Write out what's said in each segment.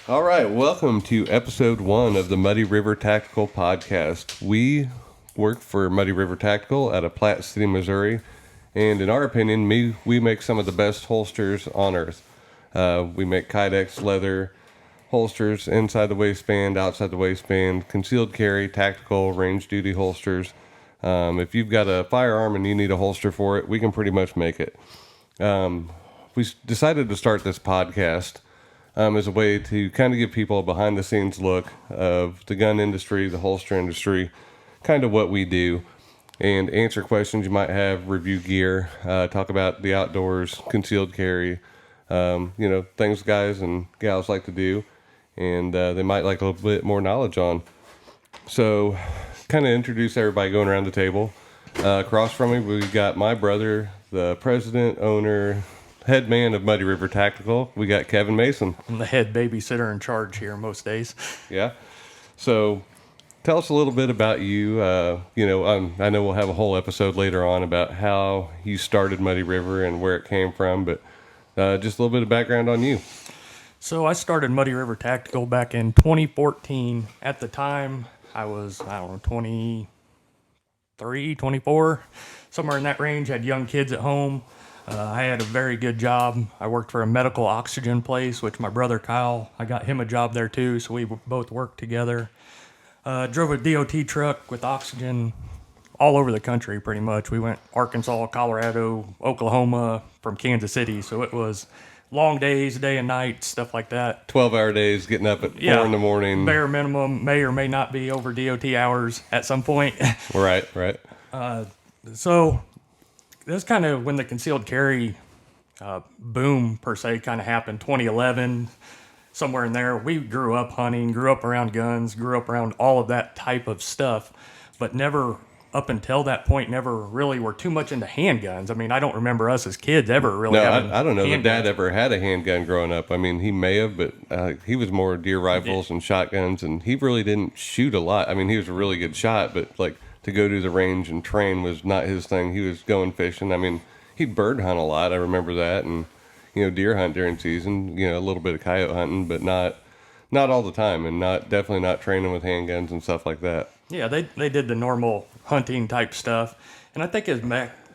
All right, welcome to episode 1 of the Muddy River Tactical Podcast. We work for Muddy River Tactical out of Platte City, Missouri, and in our opinion, we make some of the best holsters on earth. We make Kydex leather holsters inside the waistband, outside the waistband, concealed carry, tactical, range duty holsters. If you've got a firearm and you need a holster for it, we can pretty much make it. We decided to start this podcast as a way to kind of give people a behind-the-scenes look of the gun industry, the holster industry, kind of what we do, and answer questions you might have, review gear, talk about the outdoors, concealed carry, things guys and gals like to do, and they might like a little bit more knowledge on. So, kind of introduce everybody going around the table. Across from me, we've got my brother, the president, owner, head man of Muddy River Tactical. We got Kevin Mason. I'm the head babysitter in charge here most days. Yeah. So tell us a little bit about you. I know we'll have a whole episode later on about how you started Muddy River and where it came from, but just a little bit of background on you. So I started Muddy River Tactical back in 2014. At the time, I was, 23, 24, somewhere in that range. Had young kids at home. I had a very good job. I worked for a medical oxygen place, which my brother Kyle, I got him a job there too, so we both worked together. Drove a DOT truck with oxygen all over the country pretty much. We went Arkansas, Colorado, Oklahoma, from Kansas City, so it was long days, day and night, stuff like that. 12-hour days, getting up at 4 in the morning. Bare minimum, may or may not be over DOT hours at some point. Right. So that's kind of when the concealed carry boom, per se, kind of happened, 2011, somewhere in there. We grew up hunting, grew up around guns, grew up around all of that type of stuff, but never, up until that point, never really were too much into handguns. I mean, I don't remember us as kids ever really having I don't know that Dad handguns. ever had a handgun growing up. I mean, he may have, but he was more deer rifles and shotguns, and he really didn't shoot a lot. I mean, he was a really good shot, but like to go to the range and train was not his thing. He was going fishing. I mean, he'd bird hunt a lot. I remember that, and deer hunt during season. A little bit of coyote hunting, but not all the time, and definitely not training with handguns and stuff like that. Yeah, they did the normal hunting type stuff. And I think it's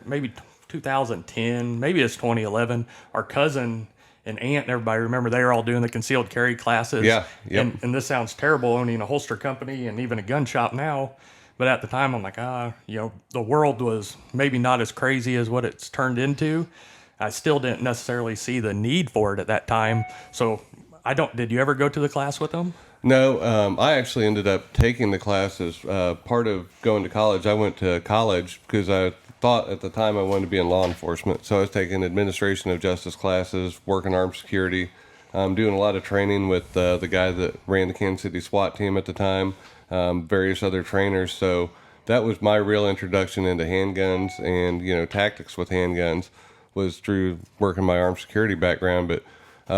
maybe 2010, maybe it's 2011. Our cousin and aunt and everybody, remember, they were all doing the concealed carry classes. Yeah, yep. And this sounds terrible, owning a holster company and even a gun shop now. But at the time, I'm like, the world was maybe not as crazy as what it's turned into. I still didn't necessarily see the need for it at that time. So did you ever go to the class with them? No, I actually ended up taking the class as part of going to college. I went to college because I thought at the time I wanted to be in law enforcement. So I was taking administration of justice classes, working armed security, doing a lot of training with the guy that ran the Kansas City SWAT team at the time, various other trainers. So that was my real introduction into handguns and, tactics with handguns was through working my armed security background. But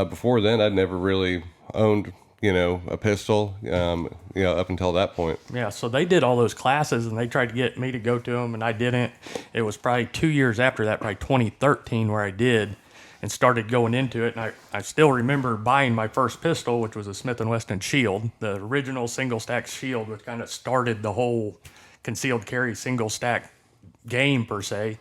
before then, I'd never really owned a pistol, up until that point. Yeah, so they did all those classes, and they tried to get me to go to them, and I didn't. It was probably 2 years after that, probably 2013, where I did and started going into it. And I still remember buying my first pistol, which was a Smith & Wesson Shield, the original single-stack Shield, which kind of started the whole concealed carry single-stack game, per se.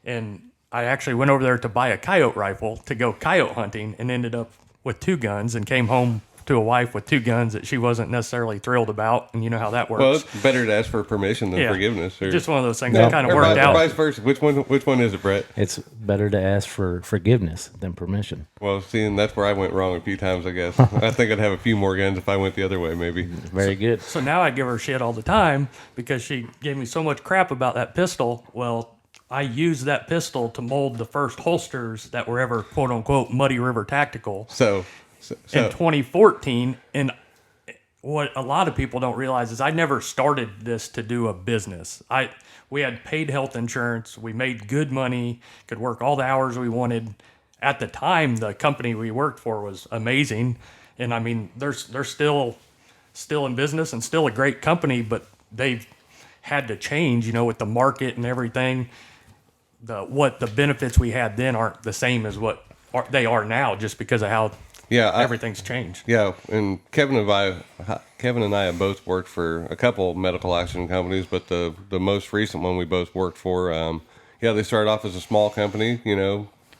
And I actually went over there to buy a coyote rifle to go coyote hunting and ended up with 2 guns and came home to a wife with 2 guns that she wasn't necessarily thrilled about, and you know how that works. Well, it's better to ask for permission than forgiveness. Or, just one of those things that kind of worked out. Vice versa. Which one is it, Brett? It's better to ask for forgiveness than permission. Well, see, and that's where I went wrong a few times, I guess. I think I'd have a few more guns if I went the other way, maybe. Very good. So now I give her shit all the time because she gave me so much crap about that pistol. Well, I used that pistol to mold the first holsters that were ever, quote unquote, Muddy River Tactical. So in 2014, and what a lot of people don't realize is I never started this to do a business. We had paid health insurance, we made good money, could work all the hours we wanted. At the time, the company we worked for was amazing, and I mean, they're still in business and still a great company, but they've had to change, with the market and everything. What the benefits we had then aren't the same as what they are now, just because of how Yeah, everything's changed. Yeah, and Kevin and I have both worked for a couple medical accident companies, but the most recent one we both worked for, they started off as a small company,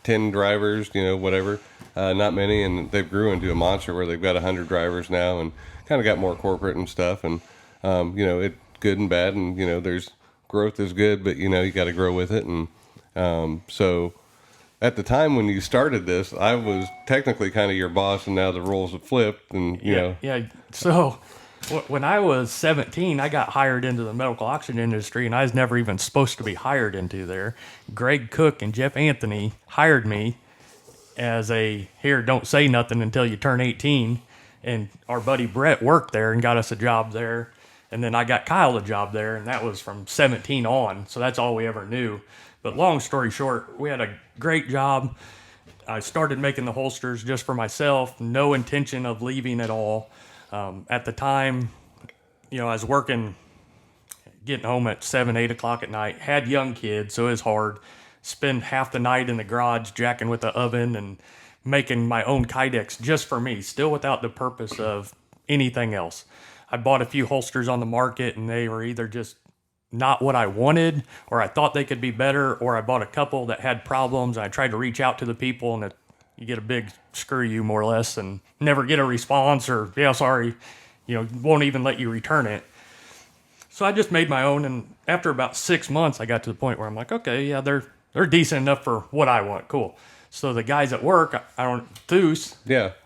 10 drivers, whatever, not many, and they've grew into a monster where they've got 100 drivers now, and kind of got more corporate and stuff, and it's good and bad, and there's growth is good, but you got to grow with it, and so. At the time when you started this, I was technically kind of your boss, and now the roles have flipped, and you know. Yeah. So when I was 17, I got hired into the medical oxygen industry, and I was never even supposed to be hired into there. Greg Cook and Jeff Anthony hired me as here, don't say nothing until you turn 18. And our buddy Brett worked there and got us a job there. And then I got Kyle a job there, and that was from 17 on. So that's all we ever knew. But long story short, we had a great job. I started making the holsters just for myself, no intention of leaving at all. At the time, I was working, getting home at 7, 8 o'clock at night, had young kids, so it was hard. Spend half the night in the garage jacking with the oven and making my own Kydex just for me, still without the purpose of anything else. I bought a few holsters on the market, and they were either just not what I wanted, or I thought they could be better, or I bought a couple that had problems, and I tried to reach out to the people, and you get a big screw you, more or less, and never get a response, or, yeah, sorry, won't even let you return it. So I just made my own, and after about 6 months, I got to the point where I'm like, okay, yeah, they're decent enough for what I want, cool. So the guys at work, Thus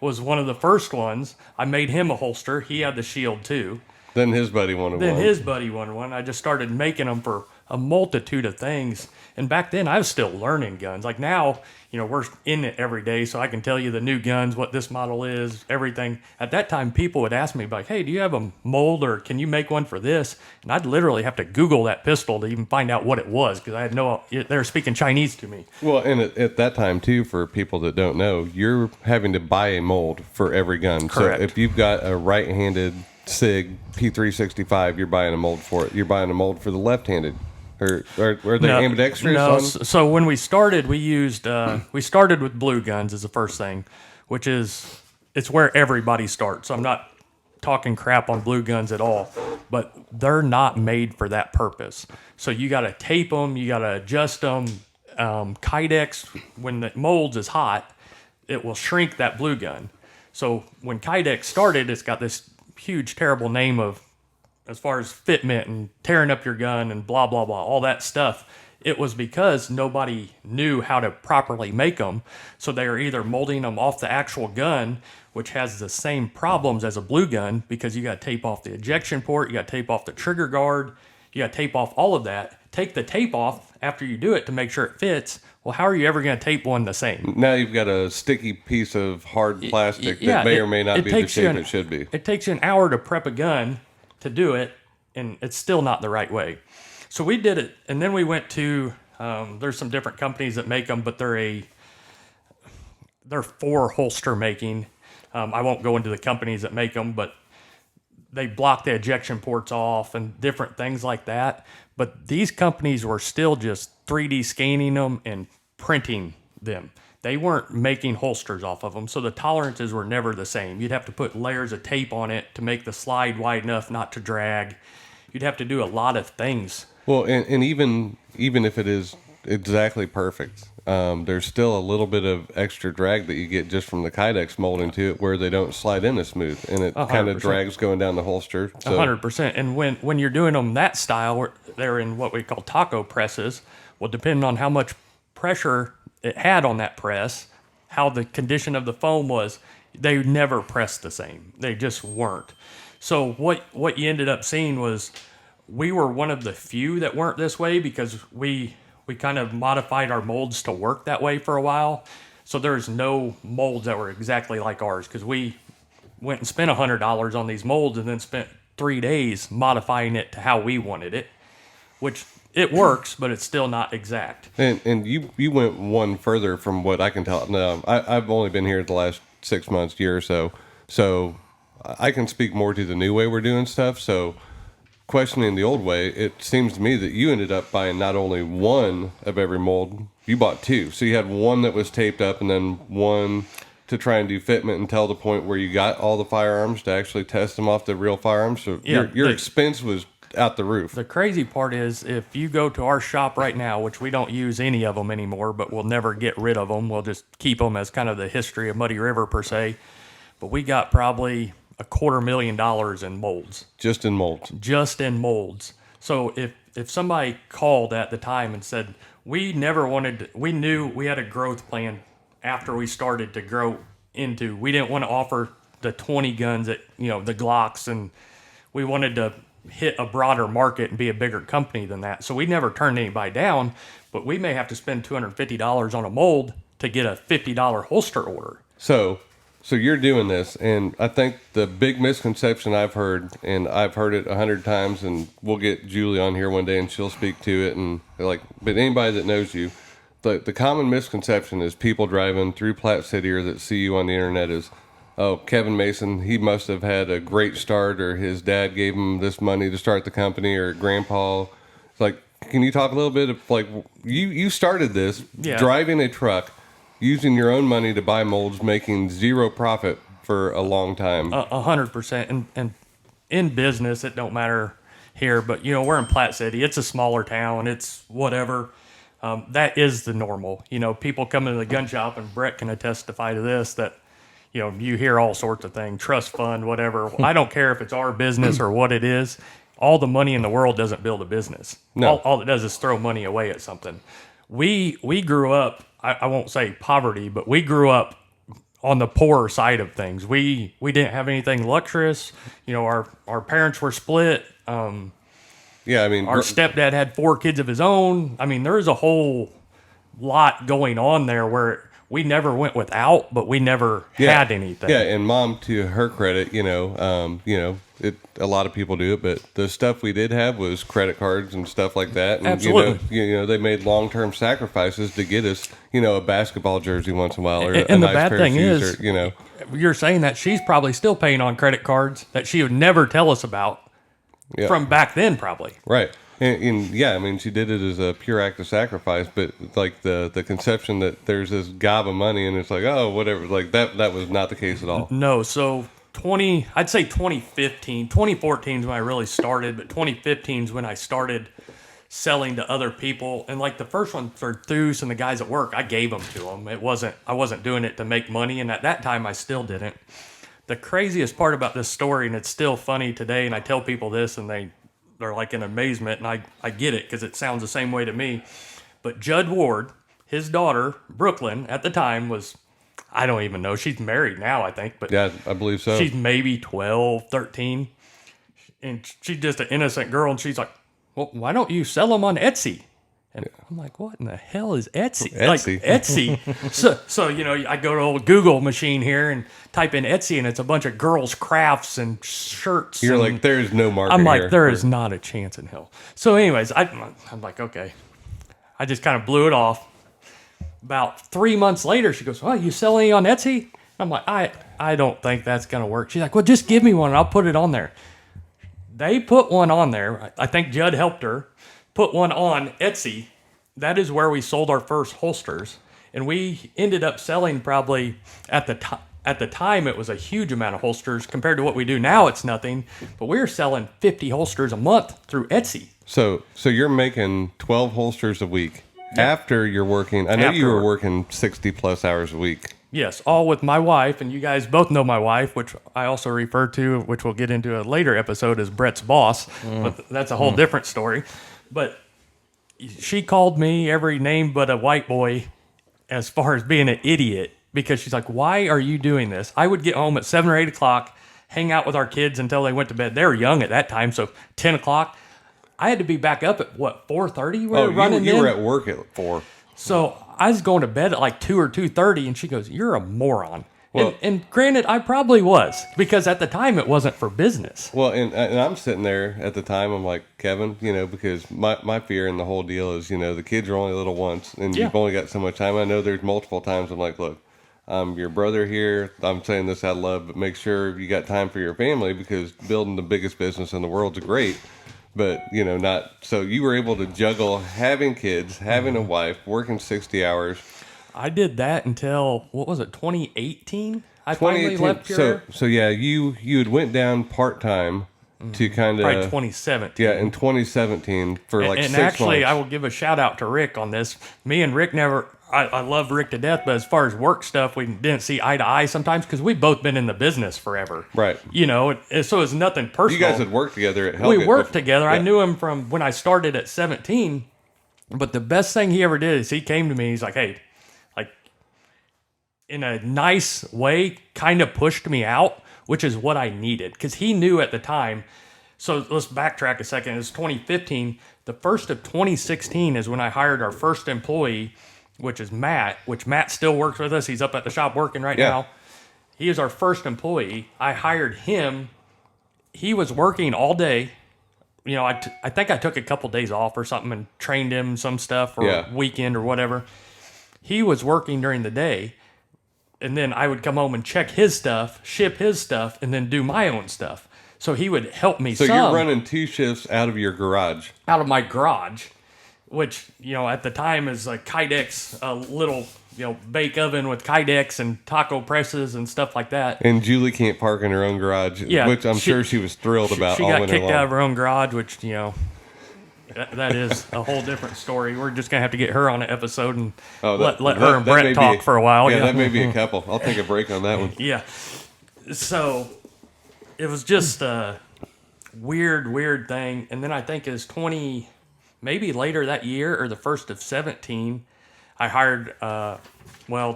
was one of the first ones. I made him a holster. He had the Shield too. Then his buddy wanted one. I just started making them for a multitude of things. And back then, I was still learning guns. Like now, we're in it every day, so I can tell you the new guns, what this model is, everything. At that time, people would ask me, like, hey, do you have a mold, or can you make one for this? And I'd literally have to Google that pistol to even find out what it was, because I had they were speaking Chinese to me. Well, and at that time, too, for people that don't know, you're having to buy a mold for every gun. Correct. So if you've got a right-handed SIG P365, you're buying a mold for it. You're buying a mold for the left-handed. Or were they ambidextrous? No. So when we started, we started with blue guns as the first thing, which it's where everybody starts. So I'm not talking crap on blue guns at all, but they're not made for that purpose. So you got to tape them, you got to adjust them. Kydex, when the molds is hot, it will shrink that blue gun. So when Kydex started, it's got this huge, terrible name of, as far as fitment and tearing up your gun and blah, blah, blah, all that stuff. It was because nobody knew how to properly make them. So they were either molding them off the actual gun, which has the same problems as a blue gun, because you got to tape off the ejection port, you got to tape off the trigger guard, you got to tape off all of that. Take the tape off after you do it to make sure it fits. Well, how are you ever going to tape one the same? Now you've got a sticky piece of hard plastic that may or may not be the shape it should be. It takes you an hour to prep a gun to do it, and it's still not the right way. So we did it, and then we went to, there's some different companies that make them, but they're for holster making. I won't go into the companies that make them, but they block the ejection ports off and different things like that. But these companies were still just 3D scanning them and printing them. They weren't making holsters off of them, so the tolerances were never the same. You'd have to put layers of tape on it to make the slide wide enough not to drag. You'd have to do a lot of things. Well, and even if it is exactly perfect, there's still a little bit of extra drag that you get just from the Kydex molding to it, where they don't slide in as smooth, and it kind of drags going down the holster. So. 100%. And when you're doing them that style, they're in what we call taco presses. Well, depending on how much pressure it had on that press, how the condition of the foam was, they never pressed the same. They just weren't. So what you ended up seeing was, we were one of the few that weren't this way, because we kind of modified our molds to work that way for a while. So there's no molds that were exactly like ours, because we went and spent $100 on these molds and then spent 3 days modifying it to how we wanted it, which it works, but it's still not exact. And you went one further from what I can tell. No, I've only been here the last 6 months, year or so. So I can speak more to the new way we're doing stuff. So questioning the old way, it seems to me that you ended up buying not only one of every mold, you bought two. So you had one that was taped up and then one to try and do fitment until the point where you got all the firearms to actually test them off the real firearms. So your expense was out the roof. The crazy part is if you go to our shop right now, which we don't use any of them anymore, but we'll never get rid of them. We'll just keep them as kind of the history of Muddy River per se. But we got probably $250,000 in molds. Just in molds. Just in molds. So if somebody called at the time and said, we knew we had a growth plan after we started to grow into, we didn't want to offer the 20 guns at, the Glocks, and we wanted to hit a broader market and be a bigger company than that. So we never turned anybody down, but we may have to spend $250 on a mold to get a $50 holster order. So you're doing this, and I think the big misconception I've heard, and I've heard it 100 times, and we'll get Julie on here one day and she'll speak to it, and but anybody that knows you, the common misconception is people driving through Platte City or that see you on the internet is, oh, Kevin Mason, he must have had a great start, or his dad gave him this money to start the company, or grandpa. It's can you talk a little bit of you started this driving a truck, using your own money to buy molds, making zero profit for a long time. 100%. And in business, it don't matter here, but we're in Platte City. It's a smaller town. It's whatever. That is the normal. People come into the gun shop, and Brett can testify to this, that you hear all sorts of things, trust fund, whatever. I don't care if it's our business or what it is. All the money in the world doesn't build a business. No. All it does is throw money away at something. We grew up, I won't say poverty, but we grew up on the poorer side of things. We didn't have anything luxurious. Our parents were split. Our stepdad had 4 kids of his own. I mean, there's a whole lot going on there where we never went without, but we never had anything. Yeah, and Mom, to her credit, a lot of people do it, but the stuff we did have was credit cards and stuff like that. And, Absolutely. They made long-term sacrifices to get us, a basketball jersey once in a while, or and a the nice bad pair thing of is, shoes, you're saying that she's probably still paying on credit cards that she would never tell us about from back then, probably. Right. And she did it as a pure act of sacrifice, but the conception that there's this gob of money and it's whatever, that was not the case at all. No. So I'd say 2015, 2014 is when I really started, but 2015 is when I started selling to other people. And the first one for Theus and the guys at work, I gave them to them. I wasn't doing it to make money. And at that time I still didn't. The craziest part about this story, and it's still funny today, and I tell people this and they're in amazement, and I get it because it sounds the same way to me. But Judd Ward, his daughter, Brooklyn, at the time was, I don't even know, she's married now, I think. But yeah, I believe so. She's maybe 12, 13. And she's just an innocent girl, and she's like, well, why don't you sell them on Etsy? And I'm like, what in the hell is Etsy? Etsy. So I go to a old Google machine here and type in Etsy, and it's a bunch of girls' crafts and shirts. You're like, there's no market I'm like, here. there is not a chance in hell. So anyways, I'm like, okay. I just kind of blew it off. About 3 months later, she goes, well, you sell any on Etsy? I'm like, I don't think that's going to work. She's like, well, just give me one and I'll put it on there. They put one on there. I think Judd helped her put one on Etsy. That is where we sold our first holsters. And we ended up selling probably at the time it was a huge amount of holsters compared to what we do now. It's nothing, but we were selling 50 holsters a month through Etsy. So you're making 12 holsters a week after you're working. I know you were working 60 plus hours a week. Yes, all with my wife, and you guys both know my wife, which I also refer to, which we'll get into a later episode, as Brett's boss. But that's a whole different story. But she called me every name but a white boy as far as being an idiot, because she's like, why are you doing this? I would get home at 7 or 8 o'clock, hang out with our kids until they went to bed. They were young at that time, so 10 o'clock. I had to be back up at, 4:30? You were at work at 4. So I was going to bed at 2 or 2:30, and she goes, you're a moron. Well, and granted, I probably was, because at the time it wasn't for business. Well, and I'm sitting there at the time, I'm like, Kevin, because my fear in the whole deal is, the kids are only little once, and you've only got so much time. I know there's multiple times I'm like, look, I'm your brother here. I'm saying this out of love, but make sure you got time for your family, because building the biggest business in the world is great. But, not, so you were able to juggle having kids, having a wife, working 60 hours. I did that until, what was it, 2018? I finally left here. So yeah, you had went down part-time to kind Probably of 2017. yeah, in 2017 for like And 6 actually, months. I will give a shout out to Rick on this. Me and Rick never, I love Rick to death, but as far as work stuff, we didn't see eye to eye sometimes because we've both been in the business forever. Right. You know, so it's nothing personal. You guys had worked together at Hellgate. We worked together. I Yeah. knew him from when I started at 17. But the best thing he ever did is he came to me. He's like, hey, like in a nice way, kind of pushed me out, which is what I needed. Because he knew at the time. So let's backtrack a second. It's 2015. The first of 2016 is when I hired our first employee, which is Matt, which Matt still works with us. He's up at the shop working right Yeah. now. He is our first employee. I hired him. He was working all day. You know, I think I took a couple days off or something and trained him some stuff for Yeah. a weekend or whatever. He was working during the day, and then I would come home and check his stuff, ship his stuff, and then do my own stuff. So he would help me So some you're running 2 shifts out of your garage. out of my garage, which, you know, at the time is like Kydex, a little, you know, bake oven with Kydex and taco presses and stuff like that. And Julie can't park in her own garage, Yeah, which I'm she- sure she was thrilled about She all got winter kicked long. out of her own garage, which, you know, that is a whole different story. We're just gonna have to get her on an episode and let her and that may Brett be talk for a while. Yeah, that may be a couple. I'll take a break on that one. Yeah. So it was just a weird thing. And then I think it was maybe later that year or the first of 17, I hired,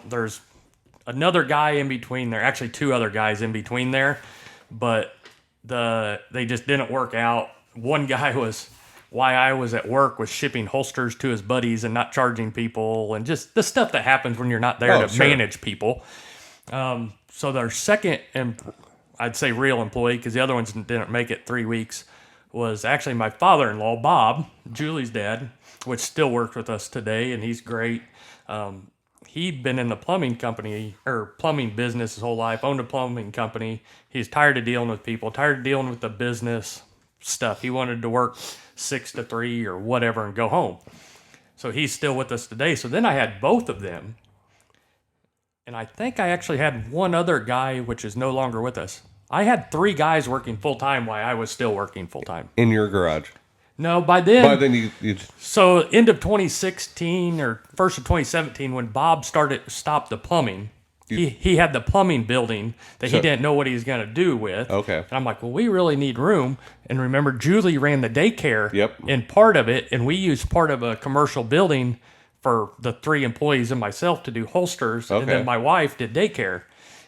there's another guy in between there, actually 2 other guys in between there, but they just didn't work out. One guy was, why I was at work, was shipping holsters to his buddies and not charging people and just the stuff that happens when you're not there to sure. manage people. So their second, I'd say real employee, because the other ones didn't make it 3 weeks, was actually my father-in-law, Bob, Julie's dad, which still works with us today, and he's great. He'd been in the plumbing company or plumbing business his whole life, owned a plumbing company. He's tired of dealing with people, tired of dealing with the business stuff. He wanted to work 6 to 3 or whatever and go home. So he's still with us today. So then I had both of them. And I think I actually had one other guy, which is no longer with us. I had 3 guys working full-time while I was still working full-time. In your garage. No, by then... But then you So end of 2016 or first of 2017, when Bob stopped the plumbing, he had the plumbing building that he didn't know what he was going to do with. Okay. And I'm like, well, we really need room. And remember, Julie ran the daycare Yep. in part of it, and we used part of a commercial building for the 3 employees and myself to do holsters. And Okay. then my wife did daycare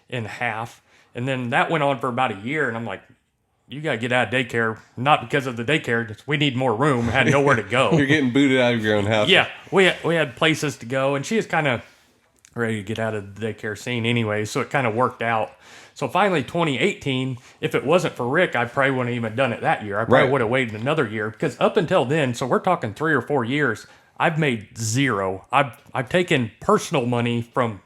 in half. And then that went on for about a year, and I'm like, you got to get out of daycare, not because of the daycare. Just, we need more room. I had nowhere to go. you're getting booted out of your own house. Yeah, we had places to go, and she was kind of ready to get out of the daycare scene anyway, so it kind of worked out. So finally, 2018, if it wasn't for Rick, I probably wouldn't have even done it that year. I probably Right. would have waited another year, because up until then, so we're talking 3 or 4 years, I've made zero. I've taken personal money from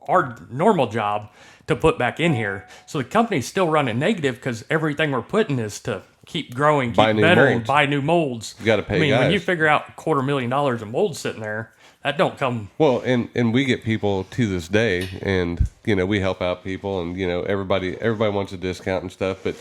our normal job to put back in here. So the company's still running negative because everything we're putting is to keep growing, keep Buy new bettering, molds. buy new molds. You gotta pay I mean, when guys. you figure out $250,000 in molds sitting there, that don't come. Well, and we get people to this day, and we help out people, and everybody wants a discount and stuff, but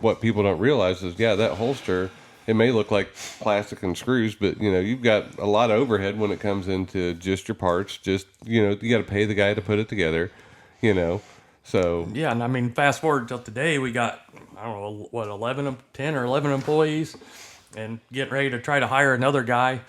what people don't realize is that holster, it may look like plastic and screws, but you've got a lot of overhead when it comes into just your parts. Just you got to pay the guy to put it together. So Yeah, and I mean, fast forward till today, we got, I don't know, what, 10 or 11 employees, and getting ready to try to hire another guy.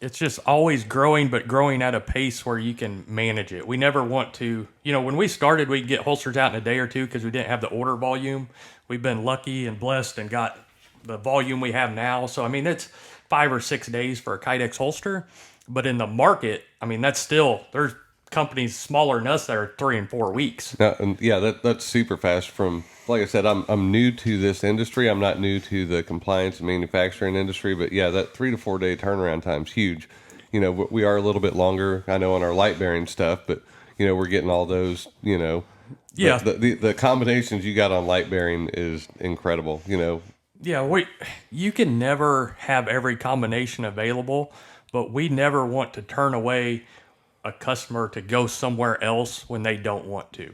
It's just always growing, but growing at a pace where you can manage it. We never want to, when we started, we'd get holsters out in a day or two because we didn't have the order volume. We've been lucky and blessed and got the volume we have now. So, I mean, it's 5 or 6 days for a Kydex holster. But in the market, I mean, that's still, there's companies smaller than us that are 3 and 4 weeks. and that's super fast. From like I said, I'm new to this industry. I'm not new to the compliance and manufacturing industry, but that 3 to 4 day turnaround time's huge. We are a little bit longer, I know, on our light bearing stuff, but we're getting all those. Yeah. The combinations you got on light bearing is incredible. Yeah, you can never have every combination available, but we never want to turn away a customer to go somewhere else when they don't want to.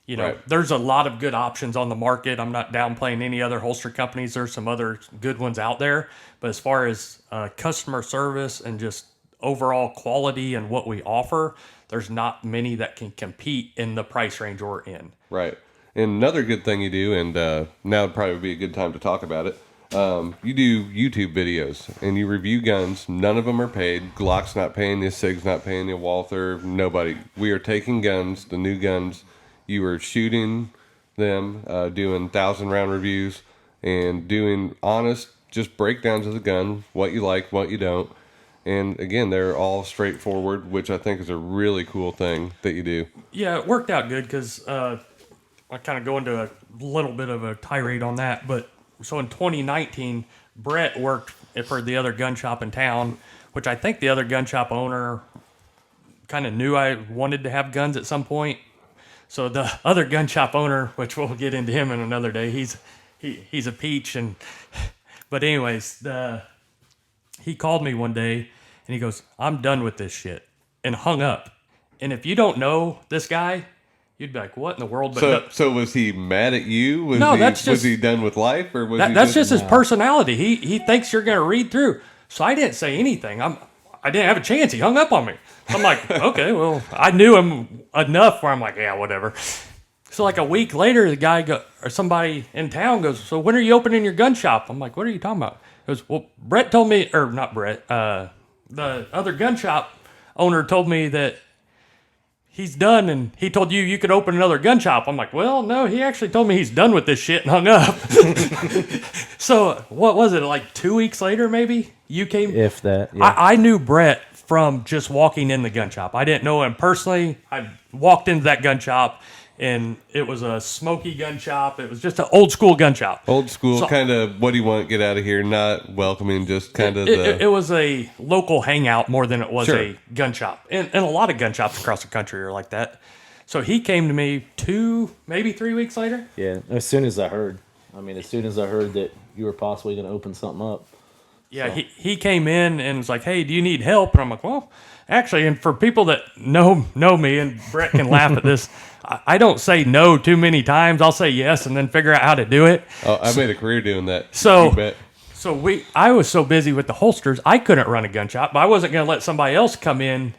You know, Right. there's a lot of good options on the market. I'm not downplaying any other holster companies. There's some other good ones out there. But as far as customer service and just overall quality and what we offer, there's not many that can compete in the price range we're in. Right. And another good thing you do, and now would probably be a good time to talk about it. You do YouTube videos and you review guns. None of them are paid. Glock's not paying you. SIG's not paying you. Walther, nobody. We are taking guns, the new guns. You are shooting them, doing 1,000-round reviews, and doing honest, just breakdowns of the gun, what you like, what you don't. And again, they're all straightforward, which I think is a really cool thing that you do. Yeah, it worked out good because I kind of go into a little bit of a tirade on that. But so in 2019, Brett worked for the other gun shop in town, which I think the other gun shop owner kind of knew I wanted to have guns at some point. So the other gun shop owner, which we'll get into him in another day, he's a peach. But anyways, he called me one day and he goes, "I'm done with this shit," and hung up. And if you don't know this guy, you'd be like, "What in the world?" But So was he mad at you? Was he done with life, or was he that's just his personality. He thinks you're going to read through. So I didn't say anything. I didn't have a chance. He hung up on me. So I'm like, okay, well, I knew him enough where I'm like, yeah, whatever. So like a week later, the guy or somebody in town goes, "So when are you opening your gun shop?" I'm like, "What are you talking about?" He goes, "Well, Brett told me," or not Brett, the other gun shop owner told me that he's done, and he told you could open another gun shop. I'm like, "Well, no, he actually told me he's done with this shit," and hung up. So what was it, like 2 weeks later maybe? You came? If that, yeah. I knew Brett from just walking in the gun shop. I didn't know him personally. I walked into that gun shop, and it was a smoky gun shop. It was just an old school gun shop. Old school, So- kind of, what do you want? Get out of here. Not welcoming, just kind of It was a local hangout more than it was Sure. a gun shop. And a lot of gun shops across the country are like that. So he came to me 2, maybe 3 weeks later. Yeah, as soon as I heard that you were possibly going to open something up. Yeah, he came in and was like, "Hey, do you need help?" And I'm like, "Well, actually," and for people that know me, and Brett can laugh at this, I don't say no too many times. I'll say yes and then figure out how to do it. Oh, I made a career doing that. So- You bet. So I was so busy with the holsters, I couldn't run a gun shop, but I wasn't going to let somebody else come in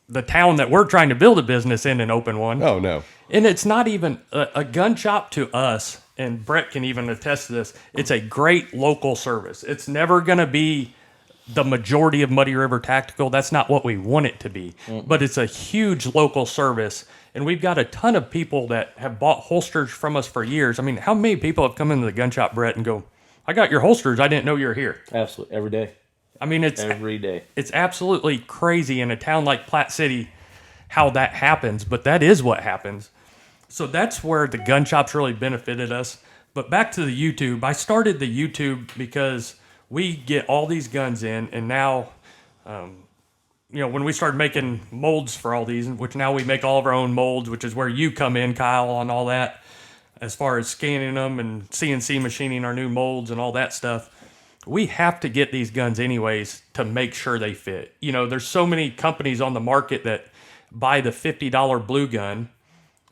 the town that we're trying to build a business in and open one. Oh, no. And it's not even a gun shop to us, and Brett can even attest to this. It's a great local service. It's never going to be the majority of Muddy River Tactical. That's not what we want it to be. But it's a huge local service, and we've got a ton of people that have bought holsters from us for years. I mean, how many people have come into the gun shop, Brett, and go, "I got your holsters. I didn't know you were here." Absolutely, every day. I mean, Every day. it's absolutely crazy in a town like Platte City how that happens, but that is what happens. So that's where the gun shops really benefited us. But back to the YouTube, I started the YouTube because we get all these guns in, and now, when we started making molds for all these, which now we make all of our own molds, which is where you come in, Kyle, on all that, as far as scanning them and CNC machining our new molds and all that stuff. We have to get these guns anyways to make sure they fit. You know, there's so many companies on the market that buy the $50 blue gun,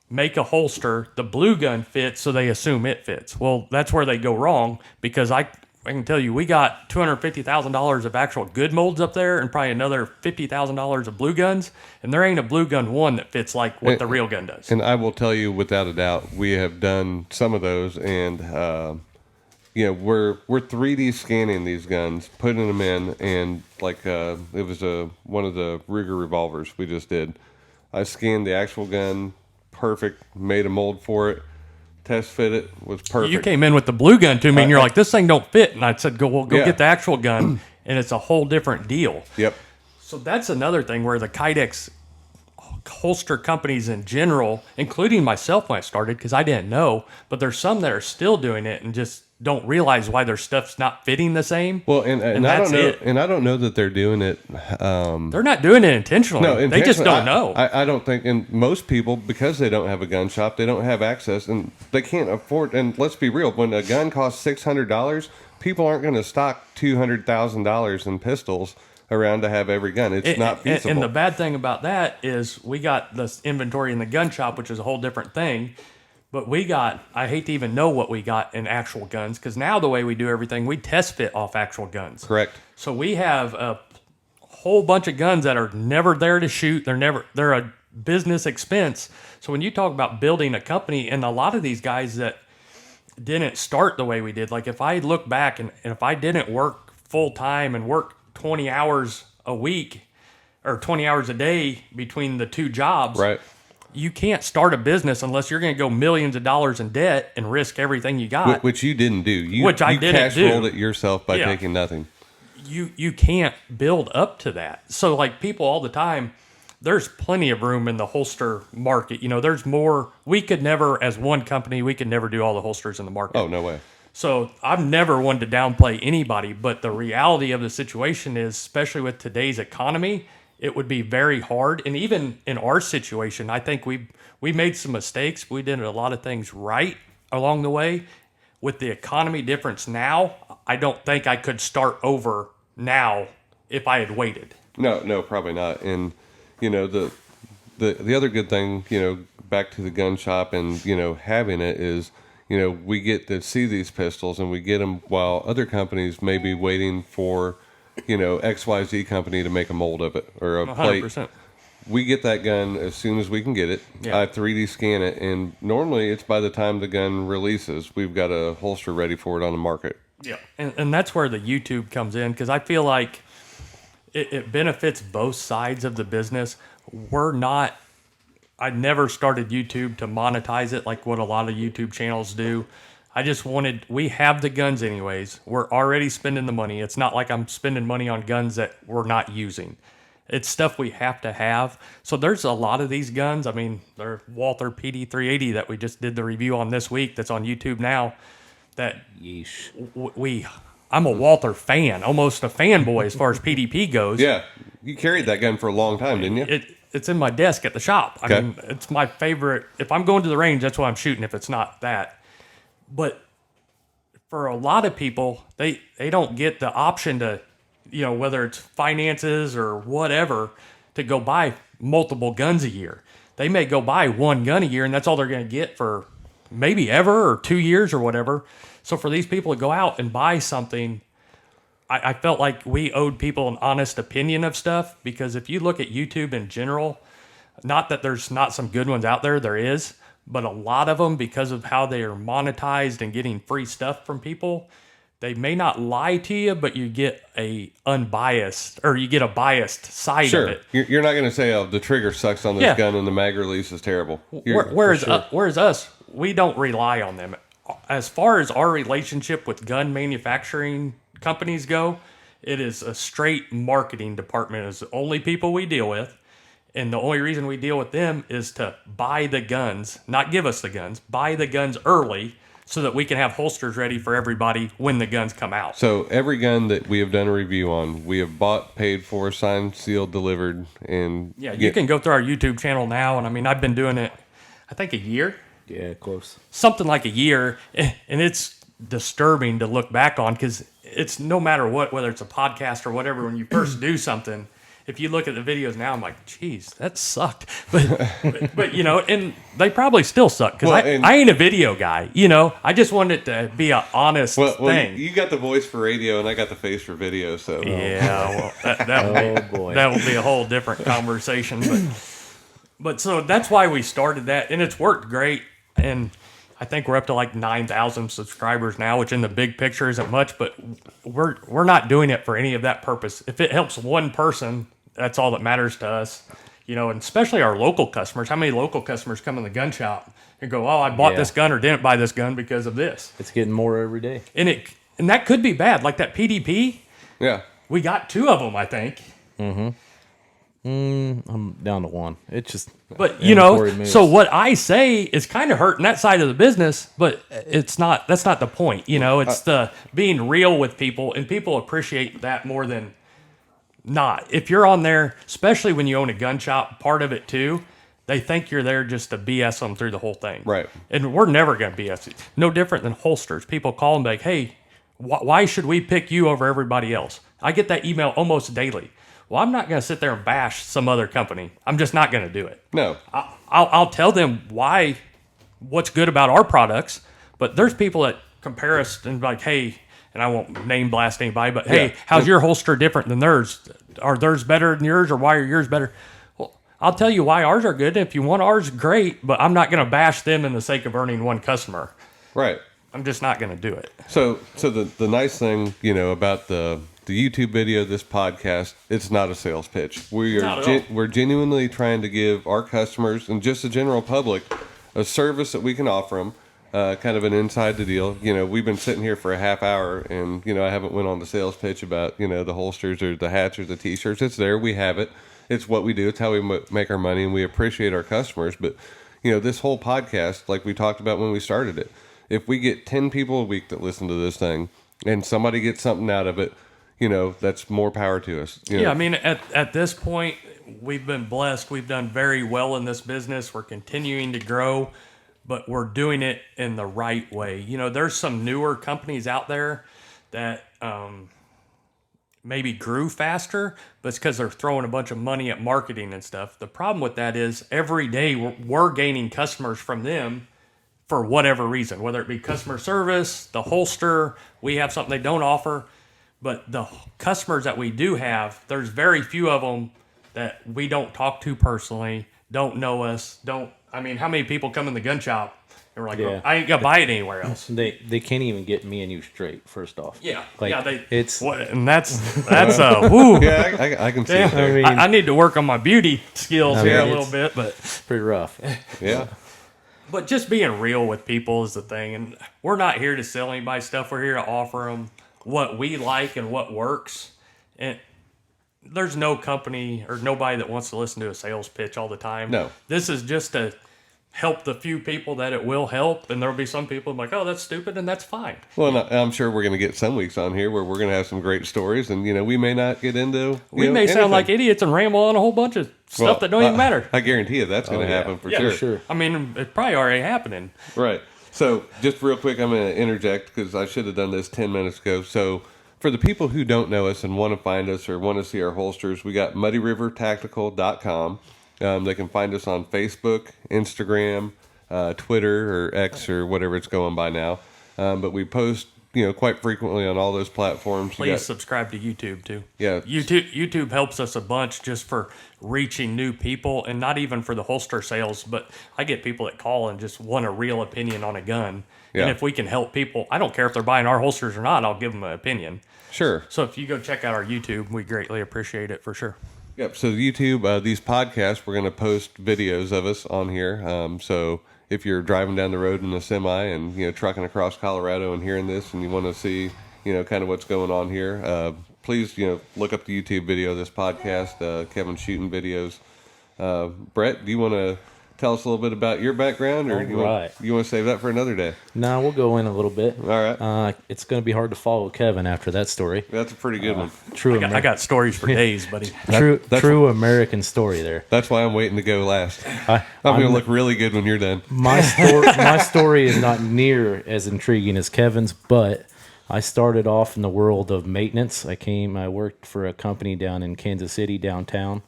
make a holster, the blue gun fits, so they assume it fits. Well, that's where they go wrong, because I can tell you, we got $250,000 of actual good molds up there and probably another $50,000 of blue guns, and there ain't a blue gun one that fits like what the real gun does. And I will tell you, without a doubt, we have done some of those, and we're 3D scanning these guns, putting them in, and like it was one of the Ruger revolvers we just did. I scanned the actual gun, perfect, made a mold for it, test fit it, was perfect. You came in with the blue gun to me, and you're like, "This thing don't fit," and I said, "Go Yeah. get the actual gun," and it's a whole different deal. Yep. So that's another thing where the Kydex holster companies in general, including myself when I started, because I didn't know, but there's some that are still doing it and just don't realize why their stuff's not fitting the same. Well, and I that's don't know, it. and I don't know that they're doing it. They're not doing it intentionally. No, They just don't intentionally. know. I don't think, and most people, because they don't have a gun shop, they don't have access, and they can't afford. And let's be real: when a gun costs $600, people aren't going to stock $200,000 in pistols around to have every gun. It's not feasible. And the bad thing about that is we got this inventory in the gun shop, which is a whole different thing. But I hate to even know what we got in actual guns, because now the way we do everything, we test fit off actual guns. Correct. So we have a whole bunch of guns that are never there to shoot. They're a business expense. So when you talk about building a company, and a lot of these guys that didn't start the way we did, like if I look back and if I didn't work full time and work 20 hours a week or 20 hours a day between the two jobs, right, you can't start a business unless you're going to go millions of dollars in debt and risk everything you got. Which you didn't do. Which I didn't cash do. rolled it yourself by taking nothing. You can't build up to that. So like people all the time, there's plenty of room in the holster market. There's more. We could never, as one company, we could never do all the holsters in the market. Oh, no way. So I've never wanted to downplay anybody, but the reality of the situation is, especially with today's economy, it would be very hard. And even in our situation, I think we made some mistakes. We did a lot of things right along the way. With the economy difference now, I don't think I could start over now if I had waited. No, probably not. And the other good thing, back to the gun shop and having it is, we get to see these pistols and we get them while other companies may be waiting for XYZ company to make a mold of it or a 100%. plate. We get that gun as soon as we can get it. Yeah. I 3D scan it, and normally it's by the time the gun releases, we've got a holster ready for it on the market. Yeah, and that's where the YouTube comes in, because I feel like it benefits both sides of the business. I never started YouTube to monetize it like what a lot of YouTube channels do. We have the guns anyways. We're already spending the money. It's not like I'm spending money on guns that we're not using. It's stuff we have to have. So there's a lot of these guns. I mean, they're Walther PD380 that we just did the review on this week that's on YouTube now. That Yeesh. I'm a Walther fan, almost a fanboy as far as PDP goes. Yeah, you carried that gun for a long time, didn't you? It's in my desk at the shop. I mean, it's my favorite. If I'm going to the range, that's what I'm shooting, if it's not that. But for a lot of people, they don't get the option to, whether it's finances or whatever, to go buy multiple guns a year. They may go buy one gun a year, and that's all they're going to get for maybe ever or 2 years or whatever. So for these people to go out and buy something, I felt like we owed people an honest opinion of stuff, because if you look at YouTube in general, not that there's not some good ones out there is, but a lot of them, because of how they are monetized and getting free stuff from people, they may not lie to you, but you get a biased side of it. You're not going to say, oh, the trigger sucks on this gun and the mag release is terrible. Whereas us, we don't rely on them. As far as our relationship with gun manufacturing companies go, it is a straight marketing department. It's the only people we deal with. And the only reason we deal with them is to buy the guns, not give us the guns, buy the guns early so that we can have holsters ready for everybody when the guns come out. So every gun that we have done a review on, we have bought, paid for, signed, sealed, delivered, and... Yeah, you can go through our YouTube channel now, and I mean, I've been doing it, I think, a year. Yeah, close. Something like a year, and it's disturbing to look back on, because it's no matter what, whether it's a podcast or whatever, when you first do something, if you look at the videos now, I'm like, geez, that sucked. But and they probably still suck, because I ain't a video guy. I just wanted it to be an honest thing. You got the voice for radio, and I got the face for video, so... Yeah, well, that will be a whole different conversation. But so that's why we started that, and it's worked great. And I think we're up to like 9,000 subscribers now, which in the big picture isn't much, but we're not doing it for any of that purpose. If it helps one person, that's all that matters to us. And especially our local customers. How many local customers come in the gun shop and go, oh, I bought this gun or didn't buy this gun because of this? It's getting more every day. And that could be bad. Like that PDP. Yeah. We got 2 of them, I think. Mm-hmm. I'm down to 1. It's just... But, so what I say is kind of hurting that side of the business, but that's not the point. It's the being real with people, and people appreciate that more than not. If you're on there, especially when you own a gun shop, part of it too, they think you're there just to BS them through the whole thing. Right. And we're never going to BS it. No different than holsters. People call and be like, hey, why should we pick you over everybody else? I get that email almost daily. Well, I'm not going to sit there and bash some other company. I'm just not going to do it. No. I'll tell them what's good about our products, but there's people that compare us and like, hey, and I won't name blast anybody, but hey, Yeah. how's your holster different than theirs? Are theirs better than yours, or why are yours better? Well, I'll tell you why ours are good. If you want ours, great, but I'm not going to bash them in the sake of earning one customer. Right. I'm just not going to do it. So the nice thing, about the YouTube video, this podcast, it's not a sales pitch. We're genuinely trying to give our customers and just the general public a service that we can offer them, kind of an inside the deal. We've been sitting here for a half hour, and I haven't went on the sales pitch about the holsters or the hats or the t-shirts. It's there. We have it. It's what we do. It's how we make our money, and we appreciate our customers. But this whole podcast, like we talked about when we started it, if we get 10 people a week that listen to this thing, and somebody gets something out of it, that's more power to us. Yeah, I mean, at this point, we've been blessed. We've done very well in this business. We're continuing to grow, but we're doing it in the right way. There's some newer companies out there that maybe grew faster, but it's because they're throwing a bunch of money at marketing and stuff. The problem with that is every day we're gaining customers from them for whatever reason, whether it be customer service, the holster, we have something they don't offer. But the customers that we do have, there's very few of them that we don't talk to personally, don't know us, how many people come in the gun shop and we're like, Yeah. I ain't gonna buy it anywhere else. They can't even get me and you straight. First off, Yeah, it's and that's woo. Yeah, I can see it there. I mean, I need to work on my beauty skills here a mean, little bit, but pretty rough. Yeah. But just being real with people is the thing. And we're not here to sell anybody stuff. We're here to offer them what we like and what works. And there's no company or nobody that wants to listen to a sales pitch all the time. No. This is just to help the few people that it will help. And there'll be some people like, oh, that's stupid, and that's fine. Well, and I'm sure we're going to get some weeks on here where we're going to have some great stories, and we may not get into. We may sound like idiots and ramble on a whole bunch of stuff that don't even matter. I guarantee you that's going to happen for sure. Sure. I mean, it's probably already happening. Right. So just real quick, I'm going to interject because I should have done this 10 minutes ago. So for the people who don't know us and want to find us or want to see our holsters, we got muddyrivertactical.com. They can find us on Facebook, Instagram, Twitter, or X, or whatever it's going by now. But we post, quite frequently on all those platforms. Please subscribe to YouTube too. Yeah. YouTube helps us a bunch just for reaching new people, and not even for the holster sales, but I get people that call and just want a real opinion on a gun. Yeah. And if we can help people, I don't care if they're buying our holsters or not, I'll give them an opinion. Sure. So if you go check out our YouTube, we greatly appreciate it for sure. Yep. So YouTube, these podcasts, we're going to post videos of us on here. So if you're driving down the road in a semi and trucking across Colorado and hearing this, and you want to see kind of what's going on here, please look up the YouTube video of this podcast. Kevin's shooting videos. Brett, do you want to tell us a little bit about your background, or you want to save that for another day? No, we'll go in a little bit. All right. It's going to be hard to follow Kevin after that story. That's a pretty good one. True, I got stories for days, buddy. true American story there. That's why I'm waiting to go last. I'm going to look really good when you're done. My story is not near as intriguing as Kevin's, but I started off in the world of maintenance. I worked for a company down in Kansas City, downtown.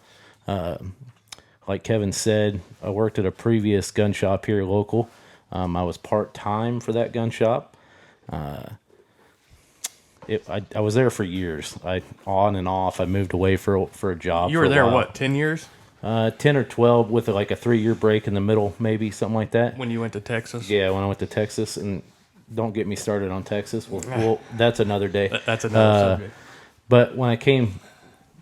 Like Kevin said, I worked at a previous gun shop here local. I was part-time for that gun shop. I was there for years. On and off. I moved away for a job. You were there, what, 10 years? 10 or 12 with like a 3-year break in the middle, maybe, something like that. When you went to Texas? Yeah, when I went to Texas. And don't get me started on Texas. Well, that's another day. That's another subject. But when I came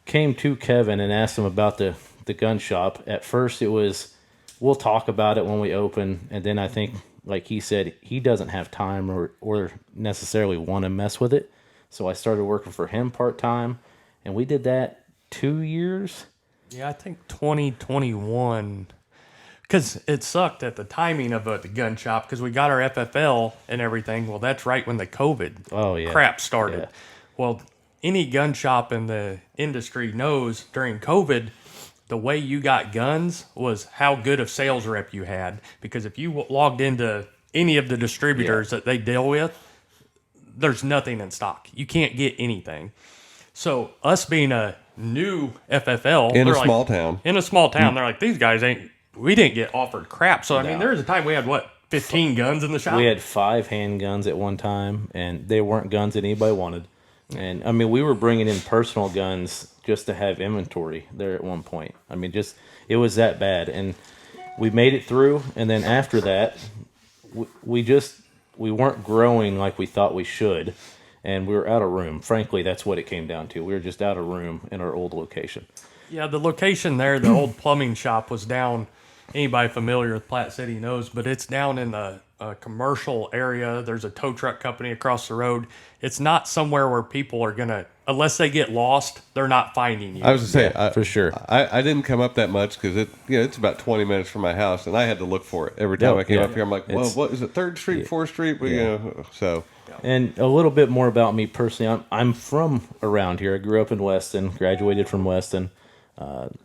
to Kevin and asked him about the gun shop, at first it was, we'll talk about it when we open. And then I think, like he said, he doesn't have time or necessarily want to mess with it. So I started working for him part-time, and we did that 2 years. Yeah, I think 2021, because it sucked at the timing of the gun shop, because we got our FFL and everything. Well, that's right when the COVID crap started. Yeah. Well, any gun shop in the industry knows during COVID, the way you got guns was how good of sales rep you had. Because if you logged into any of the distributors that they deal with, there's nothing in stock. You can't get anything. So us being a new FFL In a they're like- small town. In a small town, they're like, these guys ain't. We didn't get offered crap. So I mean, there was a time we had 15 guns in the shop. We had 5 handguns at one time, and they weren't guns that anybody wanted. And I mean, we were bringing in personal guns just to have inventory there at one point. I mean, just it was that bad, and we made it through. And then after that, we weren't growing like we thought we should, and we were out of room. Frankly, that's what it came down to. We were just out of room in our old location. Yeah, the location there, the old plumbing shop was down. Anybody familiar with Platte City knows, but it's down in the commercial area. There's a tow truck company across the road. It's not somewhere where people are gonna, unless they get lost, they're not finding you. I was going to say, for sure. I didn't come up that much because it's about 20 minutes from my house, and I had to look for it every time I came up here. I'm like, well, what is it? 3rd Street, 4th Street? So. And a little bit more about me personally. I'm from around here. I grew up in Weston, graduated from Weston.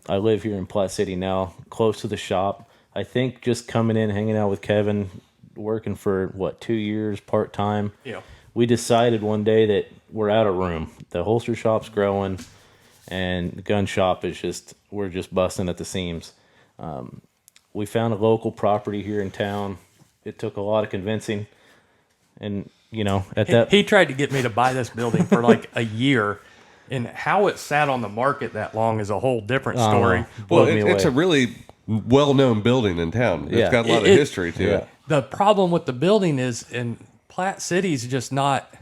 I live here in Platte City now, close to the shop. I think just coming in, hanging out with Kevin, working for 2 years part time. Yeah. We decided one day that we're out of room. The holster shop's growing, and the gun shop is we're just busting at the seams. We found a local property here in town. It took a lot of convincing, and He tried to get me to buy this building for like a year. And how it sat on the market that long is a whole different story. Well, it's a really well-known building in town. It's got a lot of history to it. The problem with the building is, in Platte City is just not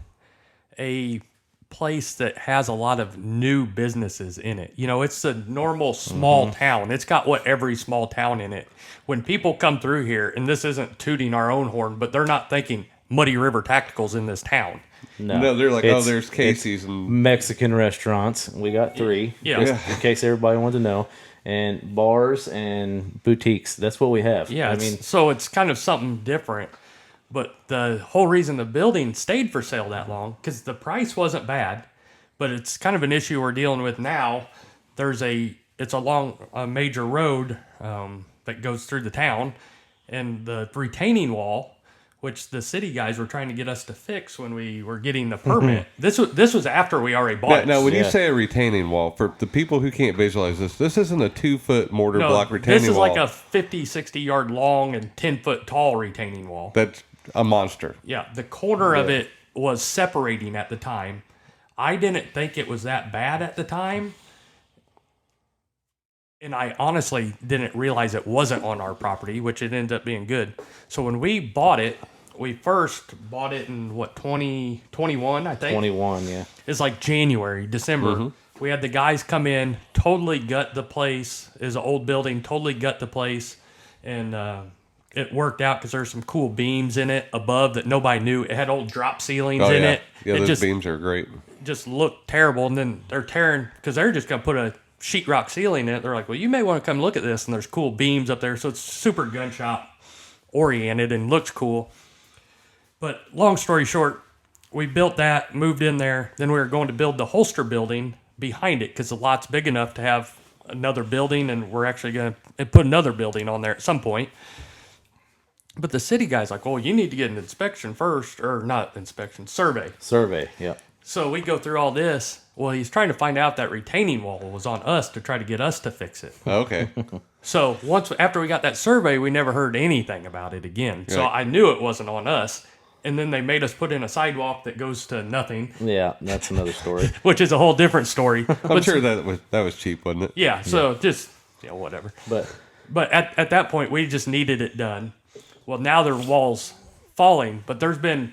a place that has a lot of new businesses in it. It's a normal small town. It's got every small town in it. When people come through here, and this isn't tooting our own horn, but they're not thinking Muddy River Tactical's in this town. No, they're like, there's Casey's and Mexican restaurants. We got 3, just in case everybody wanted to know, and bars and boutiques. That's what we have. Yeah, so it's kind of something different. But the whole reason the building stayed for sale that long, because the price wasn't bad, but it's kind of an issue we're dealing with now. It's along a major road that goes through the town, and the retaining wall, which the city guys were trying to get us to fix when we were getting the permit. This was after we already bought it. Now, when you say a retaining wall, for the people who can't visualize this isn't a 2-foot mortar block retaining wall. This is like a 50, 60 yard long and 10-foot tall retaining wall. That's a monster. Yeah, the corner of it was separating at the time. I didn't think it was that bad at the time. And I honestly didn't realize it wasn't on our property, which it ended up being good. So when we bought it, we first bought it in 2021, I think? 21, yeah. It's like January, December. We had the guys come in, totally gut the place. It was an old building, totally gut the place. And it worked out because there's some cool beams in it above that nobody knew. It had old drop ceilings in it. Yeah, those beams are great. Just looked terrible. And then they're tearing, because they're just going to put a sheetrock ceiling in it. They're like, well, you may want to come look at this. And there's cool beams up there. So it's super gun shop oriented and looks cool. But long story short, we built that, moved in there. Then we were going to build the holster building behind it because the lot's big enough to have another building. And we're actually going to put another building on there at some point. But the city guy's like, well, you need to get an inspection first, or not inspection, survey. Survey, yeah. So we go through all this. Well, he's trying to find out that retaining wall was on us to try to get us to fix it. Okay. So after we got that survey, we never heard anything about it again. So Right. I knew it wasn't on us. And then they made us put in a sidewalk that goes to nothing, Yeah, that's another story. which is a whole different story. I'm sure that was cheap, wasn't it? Yeah, so just, whatever. But at that point, we just needed it done. Well, now their wall's falling, but there's been,